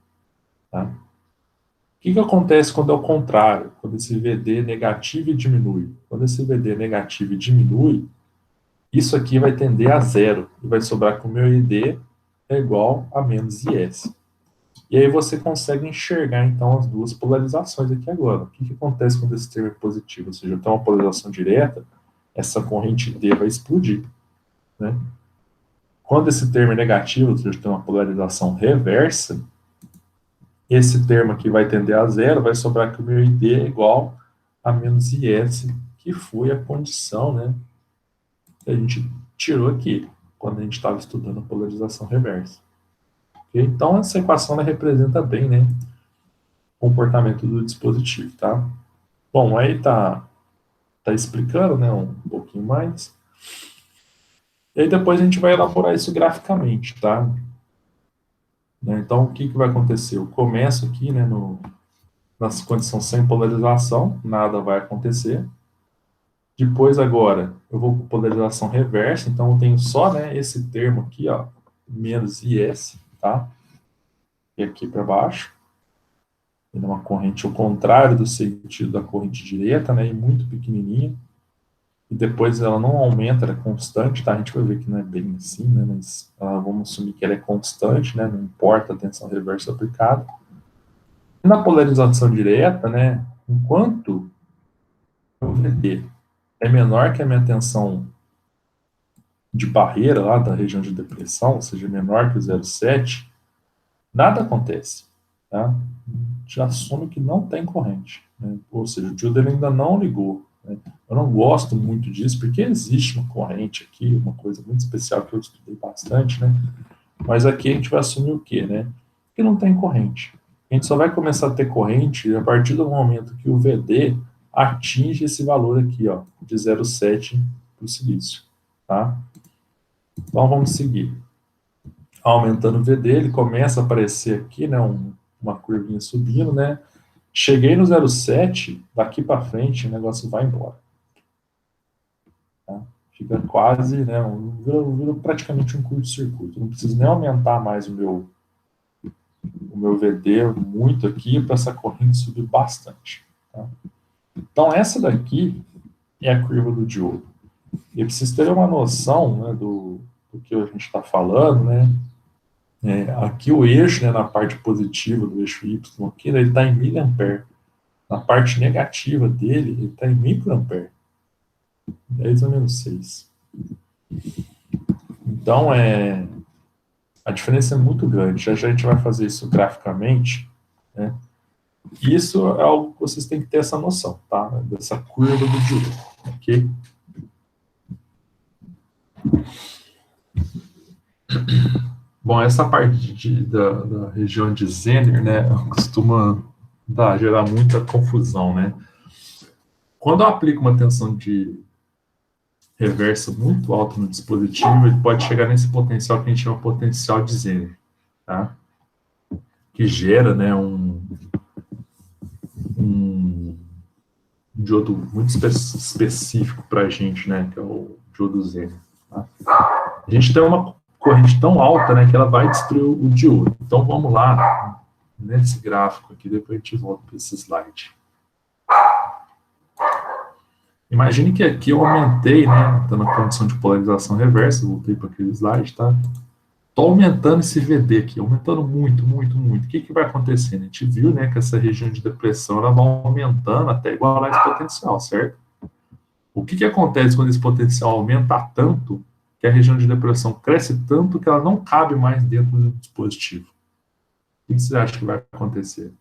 tá? O que acontece quando é o contrário? Quando esse VD é negativo e diminui. Quando esse VD é negativo e diminui, isso aqui vai tender a zero. E vai sobrar que o meu ID é igual a menos IS. E aí você consegue enxergar, então, as duas polarizações aqui agora. O que acontece quando esse termo é positivo? Ou seja, eu tenho uma polarização direta, essa corrente D vai explodir, né? Quando esse termo é negativo, ou seja, eu tenho uma polarização reversa, esse termo aqui vai tender a zero, vai sobrar que o meu ID é igual a menos IS, que foi a condição, né, que a gente tirou aqui, quando a gente estava estudando a polarização reversa. Okay? Então, essa equação ela representa bem, né, comportamento do dispositivo, tá? Bom, aí tá explicando, né, um pouquinho mais. E aí depois a gente vai elaborar isso graficamente, tá? Né, então, o que vai acontecer? Eu começo aqui, né, nas condições sem polarização, nada vai acontecer. Depois, agora, eu vou para polarização reversa, então eu tenho só, né, esse termo aqui, ó, menos IS, tá? E aqui para baixo. Ele é uma corrente ao contrário do sentido da corrente direta, né, e muito pequenininha. E depois ela não aumenta, ela é constante, tá? A gente vai ver que não é bem assim, né, mas vamos assumir que ela é constante, né, não importa a tensão reversa aplicada. E na polarização direta, né, enquanto o VD é menor que a minha tensão de barreira lá da região de depressão, ou seja, menor que o 0,7, nada acontece, tá? Já assume que não tem corrente, né? Ou seja, o diodo ainda não ligou, né? Eu não gosto muito disso, porque existe uma corrente aqui, uma coisa muito especial que eu estudei bastante, né? Mas aqui a gente vai assumir o quê, né? Que não tem corrente. A gente só vai começar a ter corrente a partir do momento que o VD atinge esse valor aqui, ó, de 0,7 para o silício, tá? Então vamos seguir. Aumentando o VD, ele começa a aparecer aqui, né, uma curvinha subindo, né? Cheguei no 0,7, daqui para frente o negócio vai embora. Tá? Fica quase, né, vira praticamente um curto-circuito. Não preciso nem aumentar mais o meu VD muito aqui para essa corrente subir bastante. Tá? Então essa daqui é a curva do diodo. E eu preciso ter uma noção, né, do que a gente está falando, né? Aqui o eixo, né, na parte positiva do eixo Y aqui, né, ele está em miliampere. Na parte negativa dele, ele está em microampere. 10 a menos 6. Então, a diferença é muito grande. Já a gente vai fazer isso graficamente, né? E isso é algo que vocês têm que ter essa noção, tá? Dessa curva do diodo, ok? Bom, essa parte da região de Zener, né, costuma gerar muita confusão, né? Quando eu aplico uma tensão de reversa muito alta no dispositivo, ele pode chegar nesse potencial que a gente chama de potencial de Zener, tá? Que gera, né, um diodo muito específico para a gente, né, que é o diodo Zener. Tá? A gente tem uma corrente tão alta, né, que ela vai destruir o diodo. Então vamos lá nesse gráfico aqui, depois a gente volta para esse slide. Imagine que aqui eu aumentei, né, estou na condição de polarização reversa, voltei para aquele slide, tá? Estou aumentando esse VD aqui, aumentando muito, muito, muito. O que vai acontecendo? A gente viu, né, que essa região de depressão, ela vai aumentando até igualar esse potencial, certo? O que acontece quando esse potencial aumenta tanto, que a região de depressão cresce tanto que ela não cabe mais dentro do dispositivo? O que você acha que vai acontecer?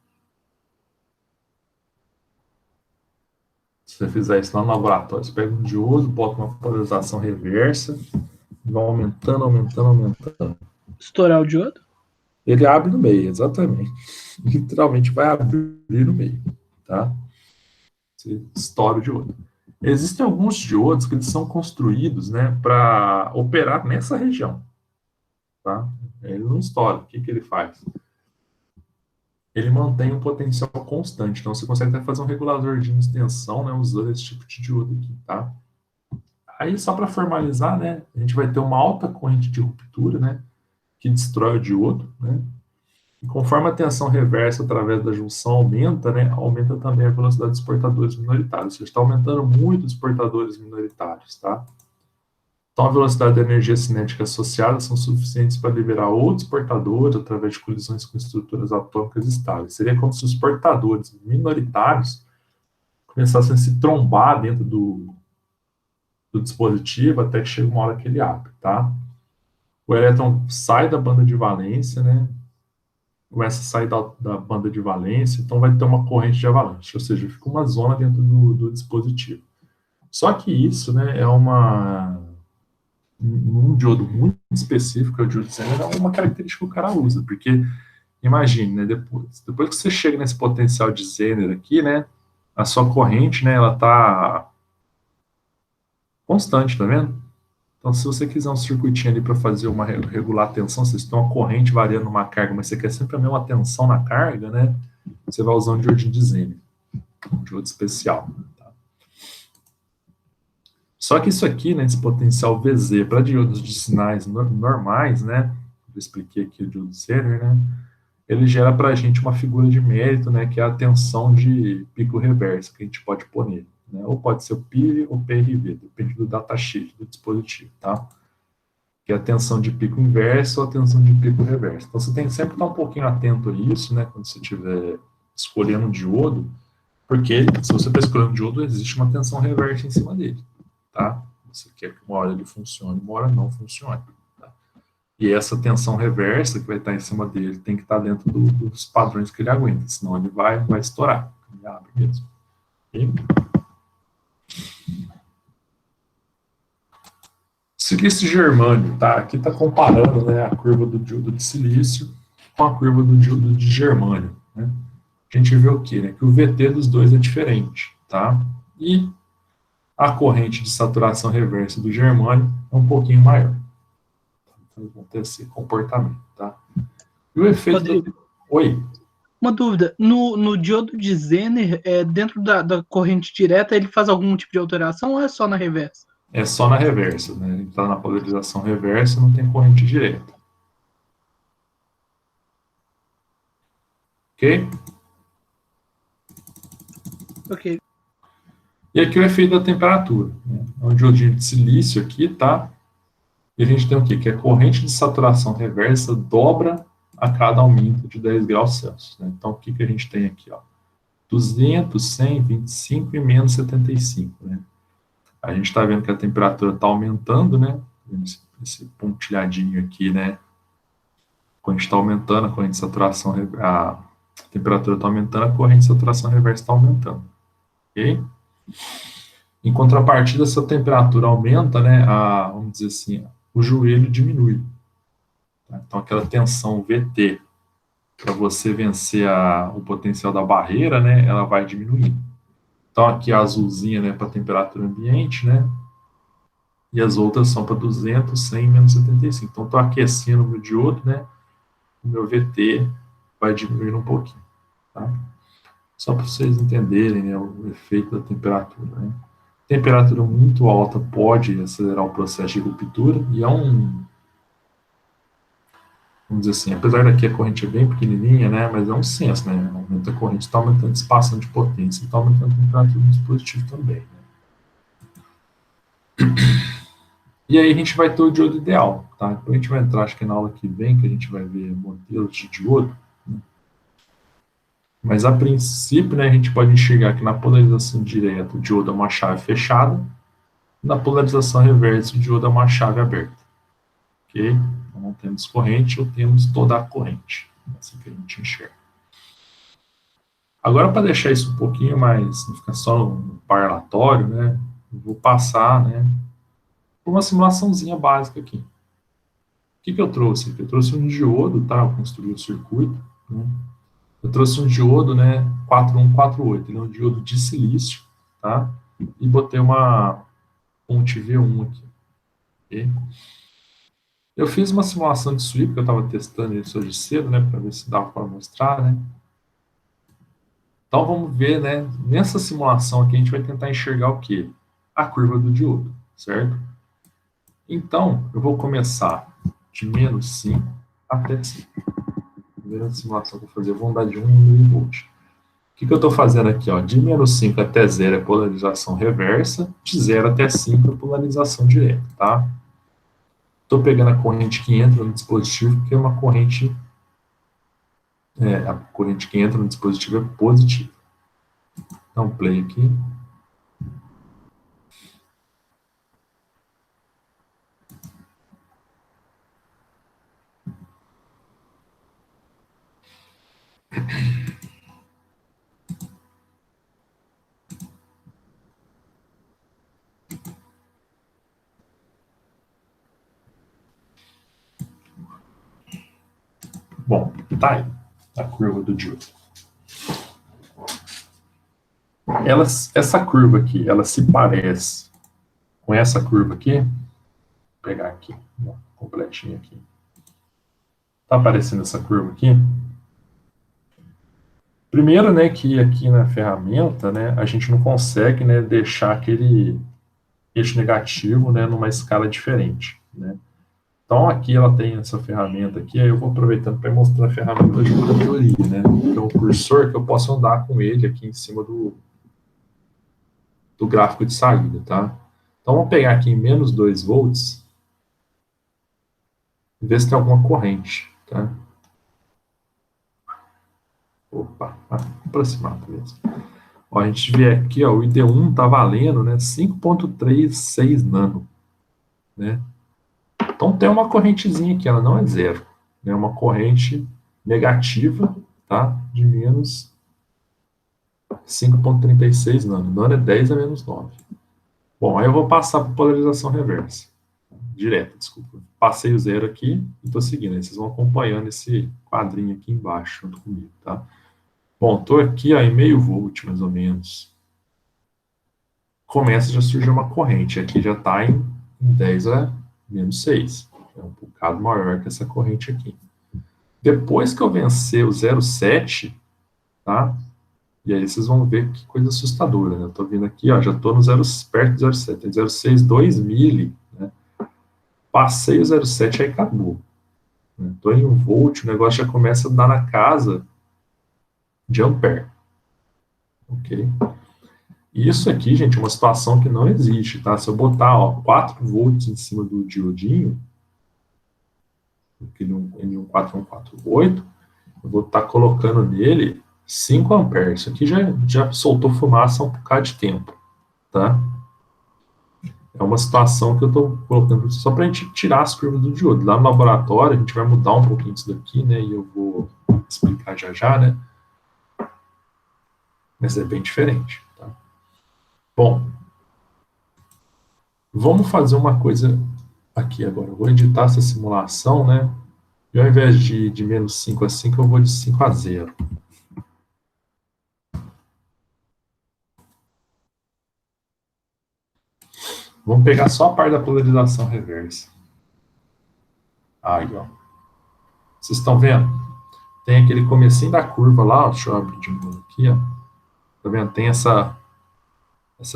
Se você fizer isso lá no laboratório, você pega um diodo, bota uma polarização reversa, e vai aumentando, aumentando, aumentando. Estourar o diodo? Ele abre no meio, exatamente. Literalmente vai abrir no meio, tá? Você estoura o diodo. Existem alguns diodos que eles são construídos, né, para operar nessa região, tá? Ele não estoura. O que ele faz? Ele mantém um potencial constante. Então, você consegue até fazer um regulador de tensão, né, usando esse tipo de diodo aqui, tá? Aí, só para formalizar, né, a gente vai ter uma alta corrente de ruptura, né, que destrói o diodo, né? E conforme a tensão reversa através da junção aumenta, né, aumenta também a velocidade dos portadores minoritários. Você está aumentando muito os portadores minoritários, tá? Então, a velocidade da energia cinética associada são suficientes para liberar outros portadores através de colisões com estruturas atômicas estáveis. Seria como se os portadores minoritários começassem a se trombar dentro do dispositivo até que chega uma hora que ele abre, tá? O elétron sai da banda de valência, né? Começa a sair da banda de valência, então vai ter uma corrente de avalanche, ou seja, fica uma zona dentro do dispositivo. Só que isso, né, é um diodo muito específico, é o diodo Zener, é uma característica que o cara usa, porque imagine, né, depois que você chega nesse potencial de Zener aqui, né, a sua corrente, né, ela tá constante, tá vendo? Então, se você quiser um circuitinho ali para fazer uma regular a tensão, vocês tem uma corrente variando uma carga, mas você quer sempre a mesma tensão na carga, né? Você vai usar um diodinho de Zener, um diodo especial. Tá? Só que isso aqui, né, esse potencial VZ para diodos de sinais normais, né, eu expliquei aqui o diodo Zener, né, ele gera para a gente uma figura de mérito, né, que é a tensão de pico reverso, que a gente pode pôr nele, né, ou pode ser o PIV ou PRV, depende do datasheet do dispositivo, tá? Que é a tensão de pico inverso ou a tensão de pico reverso. Então, você tem que sempre estar um pouquinho atento a isso, né, quando você estiver escolhendo um diodo, porque se você está escolhendo um diodo, existe uma tensão reversa em cima dele, tá? Você quer que uma hora ele funcione, uma hora não funcione. Tá? E essa tensão reversa que vai estar em cima dele tem que estar dentro dos padrões que ele aguenta, senão ele vai estourar. Ele abre mesmo. Okay? Silício germânio, tá? Aqui está comparando, né, a curva do diodo de silício com a curva do diodo de germânio, né? A gente vê o quê? Né? Que o VT dos dois é diferente, tá? E a corrente de saturação reversa do germânio é um pouquinho maior. Então, vão ter esse comportamento, tá? E o efeito... Oi? Uma dúvida, no diodo de Zener, dentro da corrente direta, ele faz algum tipo de alteração ou é só na reversa? É só na reversa, né? Ele está na polarização reversa, não tem corrente direta. Ok? Ok. E aqui o efeito da temperatura. Né? É um diodinho de silício aqui, tá? E a gente tem o quê? Que a corrente de saturação reversa dobra a cada aumento de 10 graus Celsius. Né? Então, o que a gente tem aqui? Ó? 200, 100, 25 e menos 75. Né? A gente está vendo que a temperatura está aumentando, né? Esse pontilhadinho aqui, né? Quando a gente está aumentando, a corrente de saturação, a temperatura está aumentando, a corrente de saturação reversa está aumentando. Ok? Em contrapartida, se a temperatura aumenta, né? Vamos dizer assim, o joelho diminui. Tá? Então, aquela tensão VT, para você vencer o potencial da barreira, né? Ela vai diminuindo. Então, aqui a azulzinha, né? Para a temperatura ambiente, né? E as outras são para 200, 100 e menos 75. Então, estou aquecendo o meu diodo, né? O meu VT vai diminuindo um pouquinho, tá? Só para vocês entenderem, né, o efeito da temperatura, né? Temperatura muito alta pode acelerar o processo de ruptura e vamos dizer assim, apesar daqui a corrente é bem pequenininha, né, mas é um senso, né? Aumenta a corrente, está aumentando a dissipação de potência, está aumentando a temperatura do dispositivo também, né? E aí a gente vai ter o diodo ideal, tá? Depois a gente vai entrar, acho que na aula que vem, que a gente vai ver modelos de diodo, né? Mas a princípio, né, a gente pode enxergar que na polarização direta o diodo é uma chave fechada, na polarização reversa o diodo é uma chave aberta, ok? Então não temos corrente ou temos toda a corrente, é assim que a gente enxerga. Agora, para deixar isso um pouquinho mais, não ficar só no parlatório, né, eu vou passar, né, por uma simulaçãozinha básica aqui. O que eu trouxe aqui? Eu trouxe um diodo, tá? Eu construí o circuito, né? Eu trouxe um diodo, né, 4148, ele é um diodo de silício, tá? E botei uma ponte V1 aqui, ok? Eu fiz uma simulação de sweep, que eu estava testando isso hoje cedo, né, para ver se dava para mostrar, né? Então vamos ver, né, nessa simulação aqui a gente vai tentar enxergar o quê? A curva do diodo, certo? Então, eu vou começar de menos 5 até 5. Primeira simulação que eu vou fazer, eu vou andar de 1 mV. O que eu estou fazendo aqui? Ó? De menos 5 até 0 é polarização reversa, de 0 até 5 é polarização direta, tá? Estou pegando a corrente que entra no dispositivo, porque é uma corrente... a corrente que entra no dispositivo é positiva. Dá um play aqui. Bom, tá aí a curva do diodo. Essa curva aqui, ela se parece com essa curva aqui. Vou pegar aqui, completinho aqui. Tá aparecendo essa curva aqui? Primeiro, né, que aqui na ferramenta, né, a gente não consegue, né, deixar aquele eixo negativo, né, numa escala diferente, né? Então, aqui ela tem essa ferramenta aqui, aí eu vou aproveitando para mostrar a ferramenta de teoria, né? Então, o cursor que eu posso andar com ele aqui em cima do gráfico de saída, tá? Então, vamos pegar aqui em menos 2 volts e ver se tem alguma corrente, tá? Opa, aproximar, beleza. Ó, a gente vê aqui, ó, o ID1 está valendo, né, 5,36 nano, né? Então tem uma correntezinha aqui, ela não é zero, é né, uma corrente negativa, tá? De menos 5,36 nano. Nano é 10 a menos 9. Bom, aí eu vou passar para polarização reversa. Direta, desculpa. Passei o zero aqui e estou seguindo. Aí vocês vão acompanhando esse quadrinho aqui embaixo junto comigo, tá? Bom, estou aqui ó, em meio volt, mais ou menos. Começa já a surgir uma corrente. Aqui já está em 10 a menos 6. É um bocado maior que essa corrente aqui. Depois que eu vencer o 0,7, tá? E aí vocês vão ver que coisa assustadora, né? Eu tô vindo aqui, ó, já tô no perto do 0,7, tem 0,6, 2 mili, né? Passei o 0,7, aí acabou. Né? Tô em 1 volt, o negócio já começa a dar na casa de ampere. Ok? E isso aqui, gente, é uma situação que não existe, tá? Se eu botar, ó, 4 volts em cima do diodinho, aquele N14148, eu vou estar colocando nele 5 amperes. Isso aqui já soltou fumaça há um bocado de tempo, tá? É uma situação que eu estou colocando só para a gente tirar as curvas do diodo. Lá no laboratório, a gente vai mudar um pouquinho isso daqui, né? E eu vou explicar já já, né? Mas é bem diferente, tá? Bom, vamos fazer uma coisa aqui agora. Eu vou editar essa simulação, né? E ao invés de menos 5 a 5, eu vou de 5 a 0. Vamos pegar só a parte da polarização reversa. Aí, ó. Vocês estão vendo? Tem aquele comecinho da curva lá, ó. Deixa eu abrir de novo aqui, ó. Tá vendo? Tem essa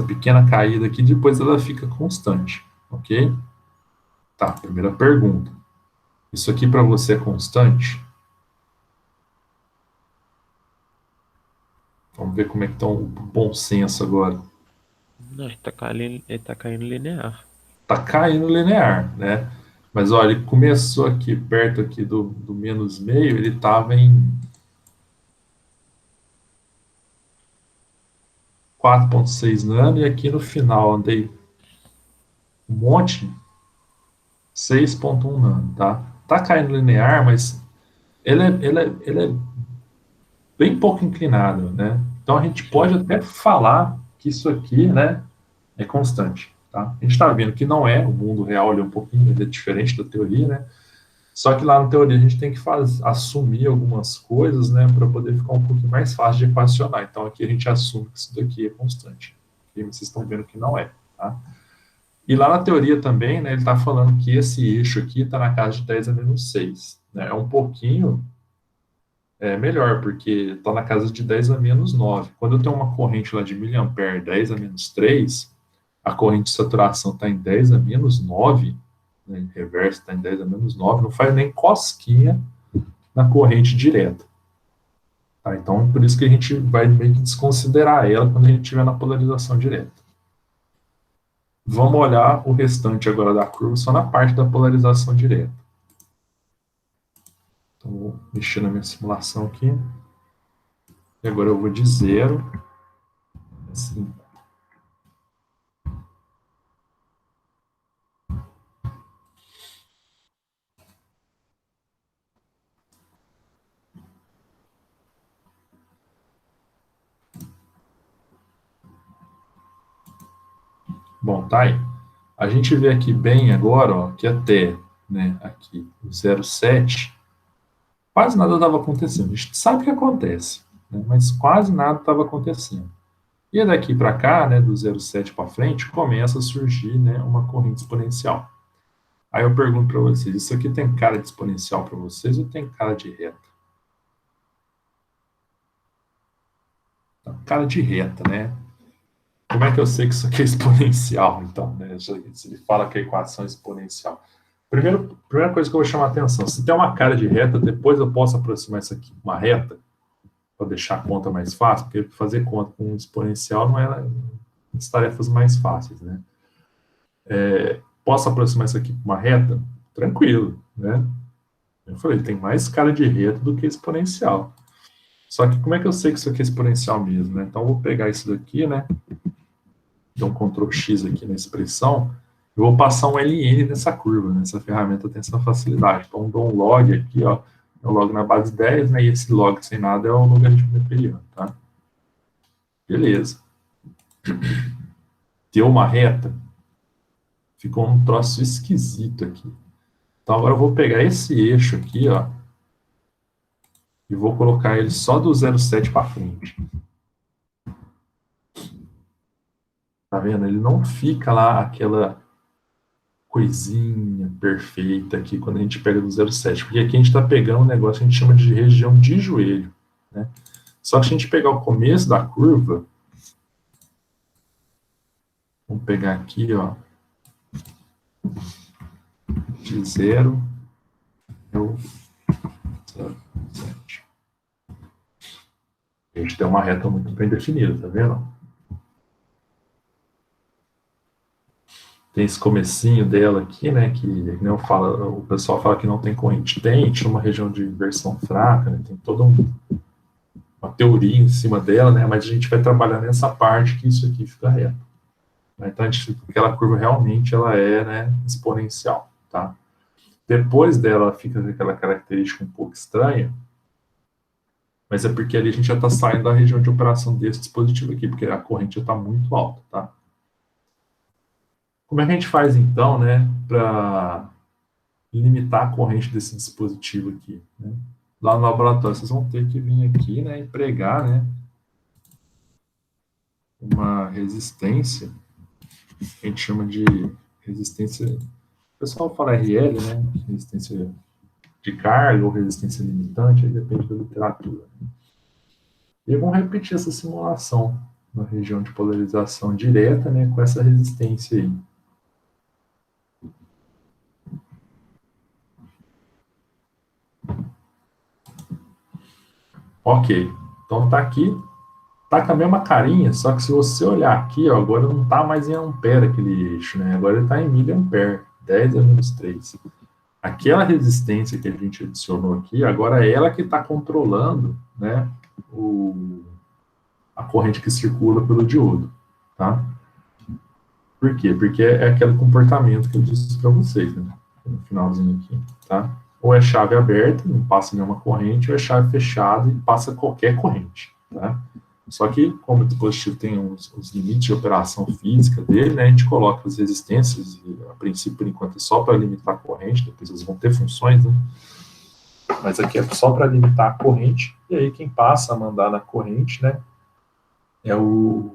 pequena caída aqui, depois ela fica constante, ok? Tá, primeira pergunta. Isso aqui para você é constante? Vamos ver como é que está o bom senso agora. Não, ele tá caindo linear. Tá caindo linear, né? Mas olha, ele começou aqui perto aqui do menos meio, ele estava em 4,6 nano e aqui no final andei um monte, 6,1 nano, tá? Tá caindo linear, mas ele é bem pouco inclinado, né? Então a gente pode até falar que isso aqui, né, é constante, tá? A gente está vendo que não é, o mundo real ele é um pouquinho ele é diferente da teoria, né? Só que lá na teoria a gente tem que assumir algumas coisas, né, para poder ficar um pouquinho mais fácil de equacionar. Então aqui a gente assume que isso daqui é constante. E vocês estão vendo que não é, tá? E lá na teoria também, né, ele está falando que esse eixo aqui está na casa de 10 a menos 6. Né? É um pouquinho melhor, porque está na casa de 10 a menos 9. Quando eu tenho uma corrente lá de miliampere 10 a menos 3, a corrente de saturação está em 10 a menos 9, né, em reverso está em 10 a menos 9, não faz nem cosquinha na corrente direta. Tá? Então, por isso que a gente vai meio que desconsiderar ela quando a gente estiver na polarização direta. Vamos olhar o restante agora da curva só na parte da polarização direta. Então, vou mexer na minha simulação aqui. E agora eu vou de 0 a 5. Bom, tá aí. A gente vê aqui bem agora, ó, que até, né, aqui, o 0,7, quase nada estava acontecendo. A gente sabe o que acontece, né, mas quase nada estava acontecendo. E daqui para cá, né, do 0,7 para frente, começa a surgir, né, uma corrente exponencial. Aí eu pergunto para vocês, isso aqui tem cara de exponencial para vocês ou tem cara de reta? Cara de reta, né? Como é que eu sei que isso aqui é exponencial, então, né? Se ele fala que a equação é exponencial. Primeira coisa que eu vou chamar a atenção, se tem uma cara de reta, depois eu posso aproximar isso aqui com uma reta, para deixar a conta mais fácil, porque fazer conta com um exponencial não é as tarefas mais fáceis, né? Posso aproximar isso aqui com uma reta? Tranquilo, né? Eu falei, tem mais cara de reta do que exponencial. Só que como é que eu sei que isso aqui é exponencial mesmo, né? Então eu vou pegar isso daqui, né? Dou um Ctrl X aqui na expressão, eu vou passar um ln nessa curva, né? Essa ferramenta tem essa facilidade. Então dou um log aqui, ó, é o log na base 10, né? E esse log sem nada é o logaritmo neperiano, tá? Beleza. Deu uma reta, ficou um troço esquisito aqui. Então agora eu vou pegar esse eixo aqui, ó, e vou colocar ele só do 0,7 para frente. Tá vendo? Ele não fica lá aquela coisinha perfeita aqui quando a gente pega do 0,7, porque aqui a gente está pegando um negócio que a gente chama de região de joelho, né? Só que se a gente pegar o começo da curva, vamos pegar aqui, ó, de 0 ao 0,7. A gente tem uma reta muito bem definida, tá vendo? Tem esse comecinho dela aqui, né, que não fala, o pessoal fala que não tem corrente. Tem uma região de inversão fraca, né, tem toda uma teoria em cima dela, né, mas a gente vai trabalhar nessa parte que isso aqui fica reto. Então, aquela curva realmente ela é, né, exponencial, tá? Depois dela fica aquela característica um pouco estranha, mas é porque ali a gente já está saindo da região de operação desse dispositivo aqui, porque a corrente já está muito alta, tá? Como é que a gente faz, então, né, para limitar a corrente desse dispositivo aqui, né? Lá no laboratório, vocês vão ter que vir aqui, né, e pregar, né, uma resistência, que a gente chama de resistência, o pessoal fala RL, né, resistência de carga ou resistência limitante, aí depende da literatura. E vamos repetir essa simulação na região de polarização direta, né, com essa resistência aí. Ok, então tá aqui, tá com a mesma carinha, só que se você olhar aqui, ó, agora não tá mais em ampere aquele eixo, né? Agora ele tá em miliampere, 10 a menos 3. Aquela resistência que a gente adicionou aqui, agora é ela que está controlando, né, a corrente que circula pelo diodo, tá? Por quê? Porque é aquele comportamento que eu disse para vocês, né? No finalzinho aqui, tá? Ou é chave aberta, não passa nenhuma corrente, ou é chave fechada e passa qualquer corrente, tá? Só que, como o dispositivo tem os limites de operação física dele, né, a gente coloca as resistências, e, a princípio, por enquanto, é só para limitar a corrente, depois eles vão ter funções, né? Mas aqui é só para limitar a corrente, e aí quem passa a mandar na corrente, né, é o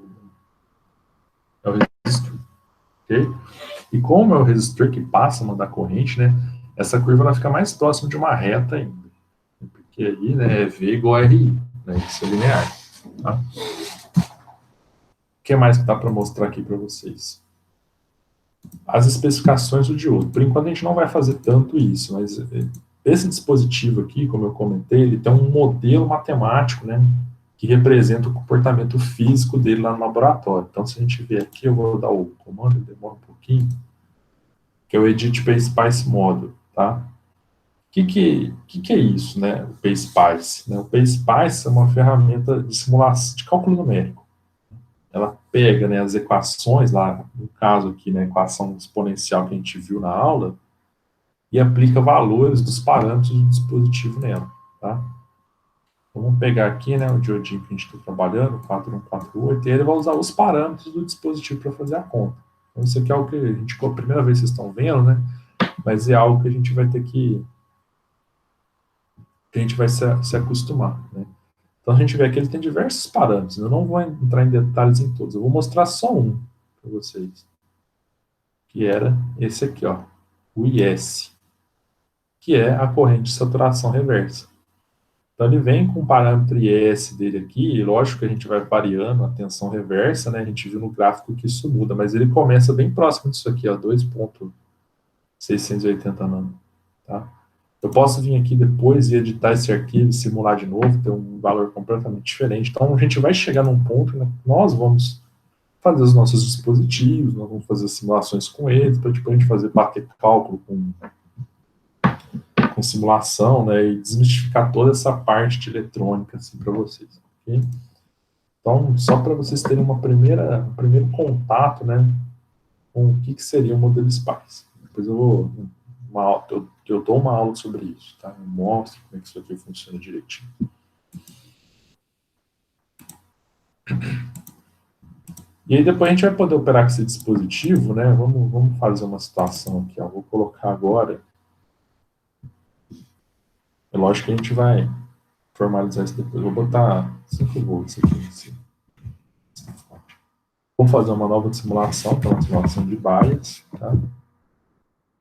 resistor, ok? E como é o resistor que passa a mandar corrente, né, essa curva ela fica mais próxima de uma reta ainda, porque aí, né, é V igual a RI, né, isso é linear, tá? O que mais que dá para mostrar aqui para vocês? As especificações do diodo. Por enquanto a gente não vai fazer tanto isso, mas esse dispositivo aqui, como eu comentei, ele tem um modelo matemático, né, que representa o comportamento físico dele lá no laboratório. Então, se a gente ver aqui, eu vou dar o comando, demora um pouquinho, que é o Edit PSpice Model, tá? O que é isso, né, o PSpice? Né? O PSpice é uma ferramenta de simulação, de cálculo numérico. Ela pega, né, as equações lá, no caso aqui, né, a equação exponencial que a gente viu na aula, e aplica valores dos parâmetros do dispositivo nela, tá? Então, vamos pegar aqui, né, o diodinho que a gente está trabalhando, 4148, e ele vai usar os parâmetros do dispositivo para fazer a conta. Então, isso aqui é algo que a gente, pela primeira vez vocês estão vendo, né, mas é algo que a gente vai ter que a gente vai se acostumar, né? Então, a gente vê aqui, ele tem diversos parâmetros. Eu não vou entrar em detalhes em todos. Eu vou mostrar só um para vocês. Que era esse aqui, ó. O IS. Que é a corrente de saturação reversa. Então, ele vem com o parâmetro IS dele aqui, e lógico que a gente vai variando a tensão reversa, né? A gente viu no gráfico que isso muda, mas ele começa bem próximo disso aqui, ó, 2.680 nano, tá? Eu posso vir aqui depois e editar esse arquivo, simular de novo, ter um valor completamente diferente. Então, a gente vai chegar num ponto, né, que nós vamos fazer os nossos dispositivos, nós vamos fazer simulações com eles, para depois a gente bater cálculo com simulação, né, e desmistificar toda essa parte de eletrônica, assim, para vocês, ok? Então, só para vocês terem um primeiro contato, né, com o que seria o modelo SPICE. Depois eu dou uma aula sobre isso, tá? Eu mostro como é que isso aqui funciona direitinho. E aí depois a gente vai poder operar com esse dispositivo, né? Vamos fazer uma situação aqui, ó. Vou colocar agora. É lógico que a gente vai formalizar isso depois. Vou botar 5 volts aqui em cima. Vou fazer uma nova simulação, que é uma simulação de bias, tá?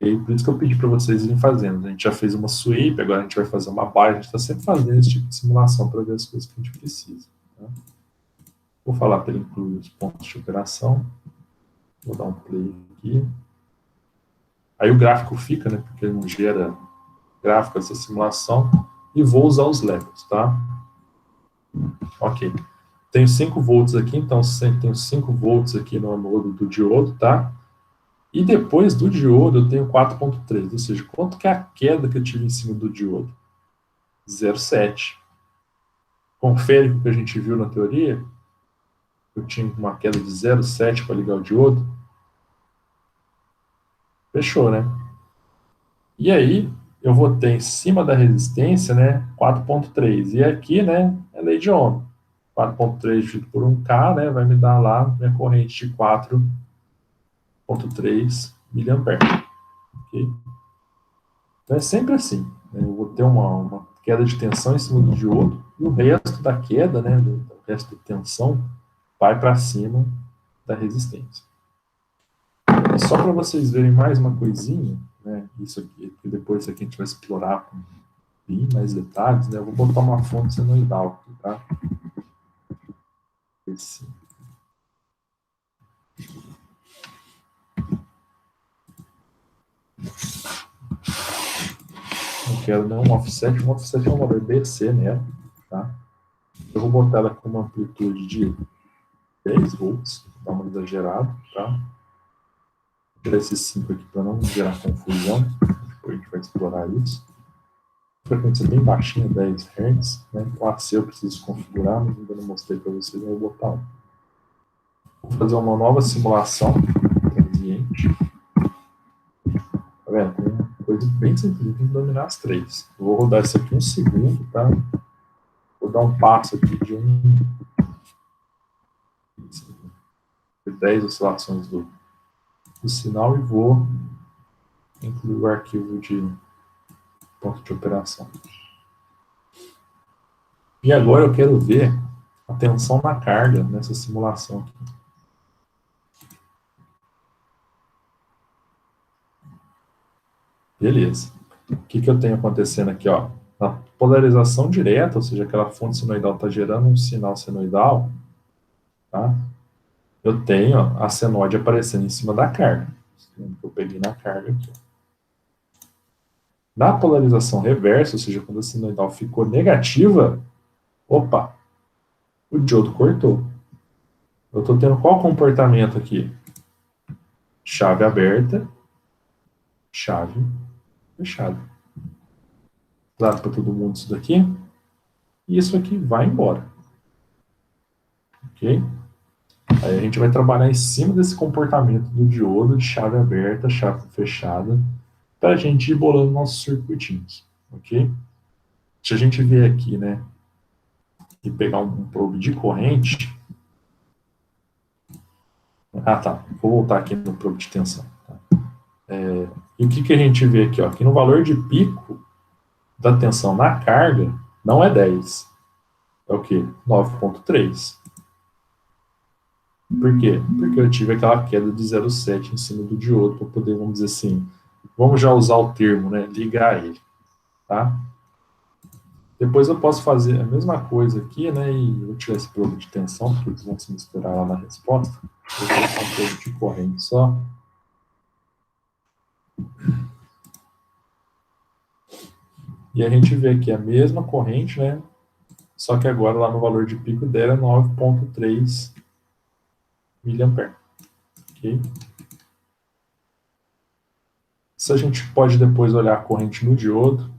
E aí, por isso que eu pedi para vocês irem fazendo. A gente já fez uma sweep, agora a gente vai fazer uma bias. A gente está sempre fazendo esse tipo de simulação para ver as coisas que a gente precisa, tá? Vou falar para ele incluir os pontos de operação. Vou dar um play aqui. Aí o gráfico fica, né? Porque ele não gera gráfico essa simulação. E vou usar os levels, tá? Ok. Tenho 5 volts aqui, então tenho 5 volts aqui no anodo do diodo, tá? E depois do diodo eu tenho 4.3, ou seja, quanto que é a queda que eu tive em cima do diodo? 0,7. Confere com o que a gente viu na teoria. Eu tinha uma queda de 0,7 para ligar o diodo. Fechou, né? E aí, eu vou ter em cima da resistência, né, 4.3. E aqui, né, é lei de Ohm. 4.3 dividido por 1K, né, vai me dar lá minha corrente de 4.3 mA. Ok? Então é sempre assim. Né, eu vou ter uma queda de tensão em cima do diodo e o resto da queda, né, o resto da tensão, vai para cima da resistência. E só para vocês verem mais uma coisinha, né, isso aqui, que depois aqui a gente vai explorar com bem mais detalhes, né, eu vou botar uma fonte senoidal aqui, tá? Esse. Não quero nenhum offset é um valor BC, né, tá? Eu vou botar ela com uma amplitude de 10 volts, dá uma exagerada, tá? Vou tirar esses 5 aqui para não gerar confusão, depois a gente vai explorar isso. Frequência bem baixinha, 10 Hz, né? O AC eu preciso configurar, mas ainda não mostrei para vocês, eu vou botar um. Vou fazer uma nova simulação transiente. Tá vendo? Tem uma coisa bem simples, tem que dominar as 3. Eu vou rodar isso aqui um segundo, tá? Vou dar um passo aqui de 10 oscilações do sinal e vou incluir o arquivo de ponto de operação. E agora eu quero ver a tensão na carga nessa simulação aqui. Beleza. O que eu tenho acontecendo aqui, ó? Na polarização direta, ou seja, aquela fonte senoidal está gerando um sinal senoidal, tá? Eu tenho a senoide aparecendo em cima da carga. Eu peguei na carga aqui. Na polarização reversa, ou seja, quando a senoidal ficou negativa, opa, o diodo cortou. Eu estou tendo qual comportamento aqui? Chave aberta, chave fechada. Claro para todo mundo isso daqui. E isso aqui vai embora. Ok? Aí a gente vai trabalhar em cima desse comportamento do diodo de chave aberta, chave fechada, para a gente ir bolando nossos circuitinhos. Ok? Se a gente vier aqui, né, e pegar um probe de corrente. Ah, tá. Vou voltar aqui no probe de tensão. Tá? E o que a gente vê aqui? Ó, que no valor de pico da tensão na carga não é 10. É o quê? 9.3. Por quê? Porque eu tive aquela queda de 0,7 em cima do diodo para poder, vamos dizer assim, vamos já usar o termo, né? Ligar ele. Tá? Depois eu posso fazer a mesma coisa aqui, né, e eu vou tirar esse produto de tensão, porque eles vão se misturar lá na resposta. Vou colocar um produto de corrente só. E a gente vê aqui a mesma corrente, né, só que agora lá no valor de pico dela é 9,3 mA. Ok? Isso a gente pode depois olhar a corrente no diodo,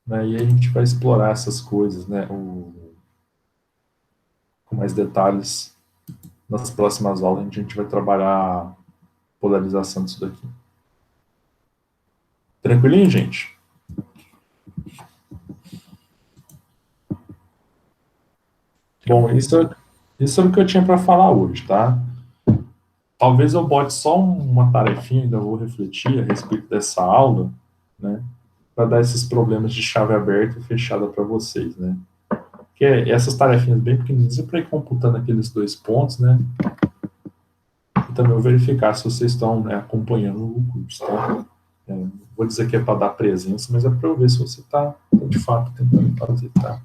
né, e aí a gente vai explorar essas coisas, né, com mais detalhes nas próximas aulas. A gente vai trabalhar a polarização disso daqui. Tranquilinho, gente? Bom, isso é o que eu tinha para falar hoje, tá? Talvez eu bote só uma tarefinha, ainda vou refletir a respeito dessa aula, né? Para dar esses problemas de chave aberta e fechada para vocês, né? Que essas tarefinhas bem pequenininhas para ir computando aqueles 2 pontos, né? E também eu verificar se vocês estão, né, acompanhando o curso, tá? Vou dizer que é para dar presença, mas é para eu ver se você está de fato tentando fazer, tá?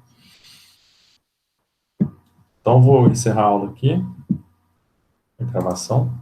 Então vou encerrar a aula aqui, a gravação.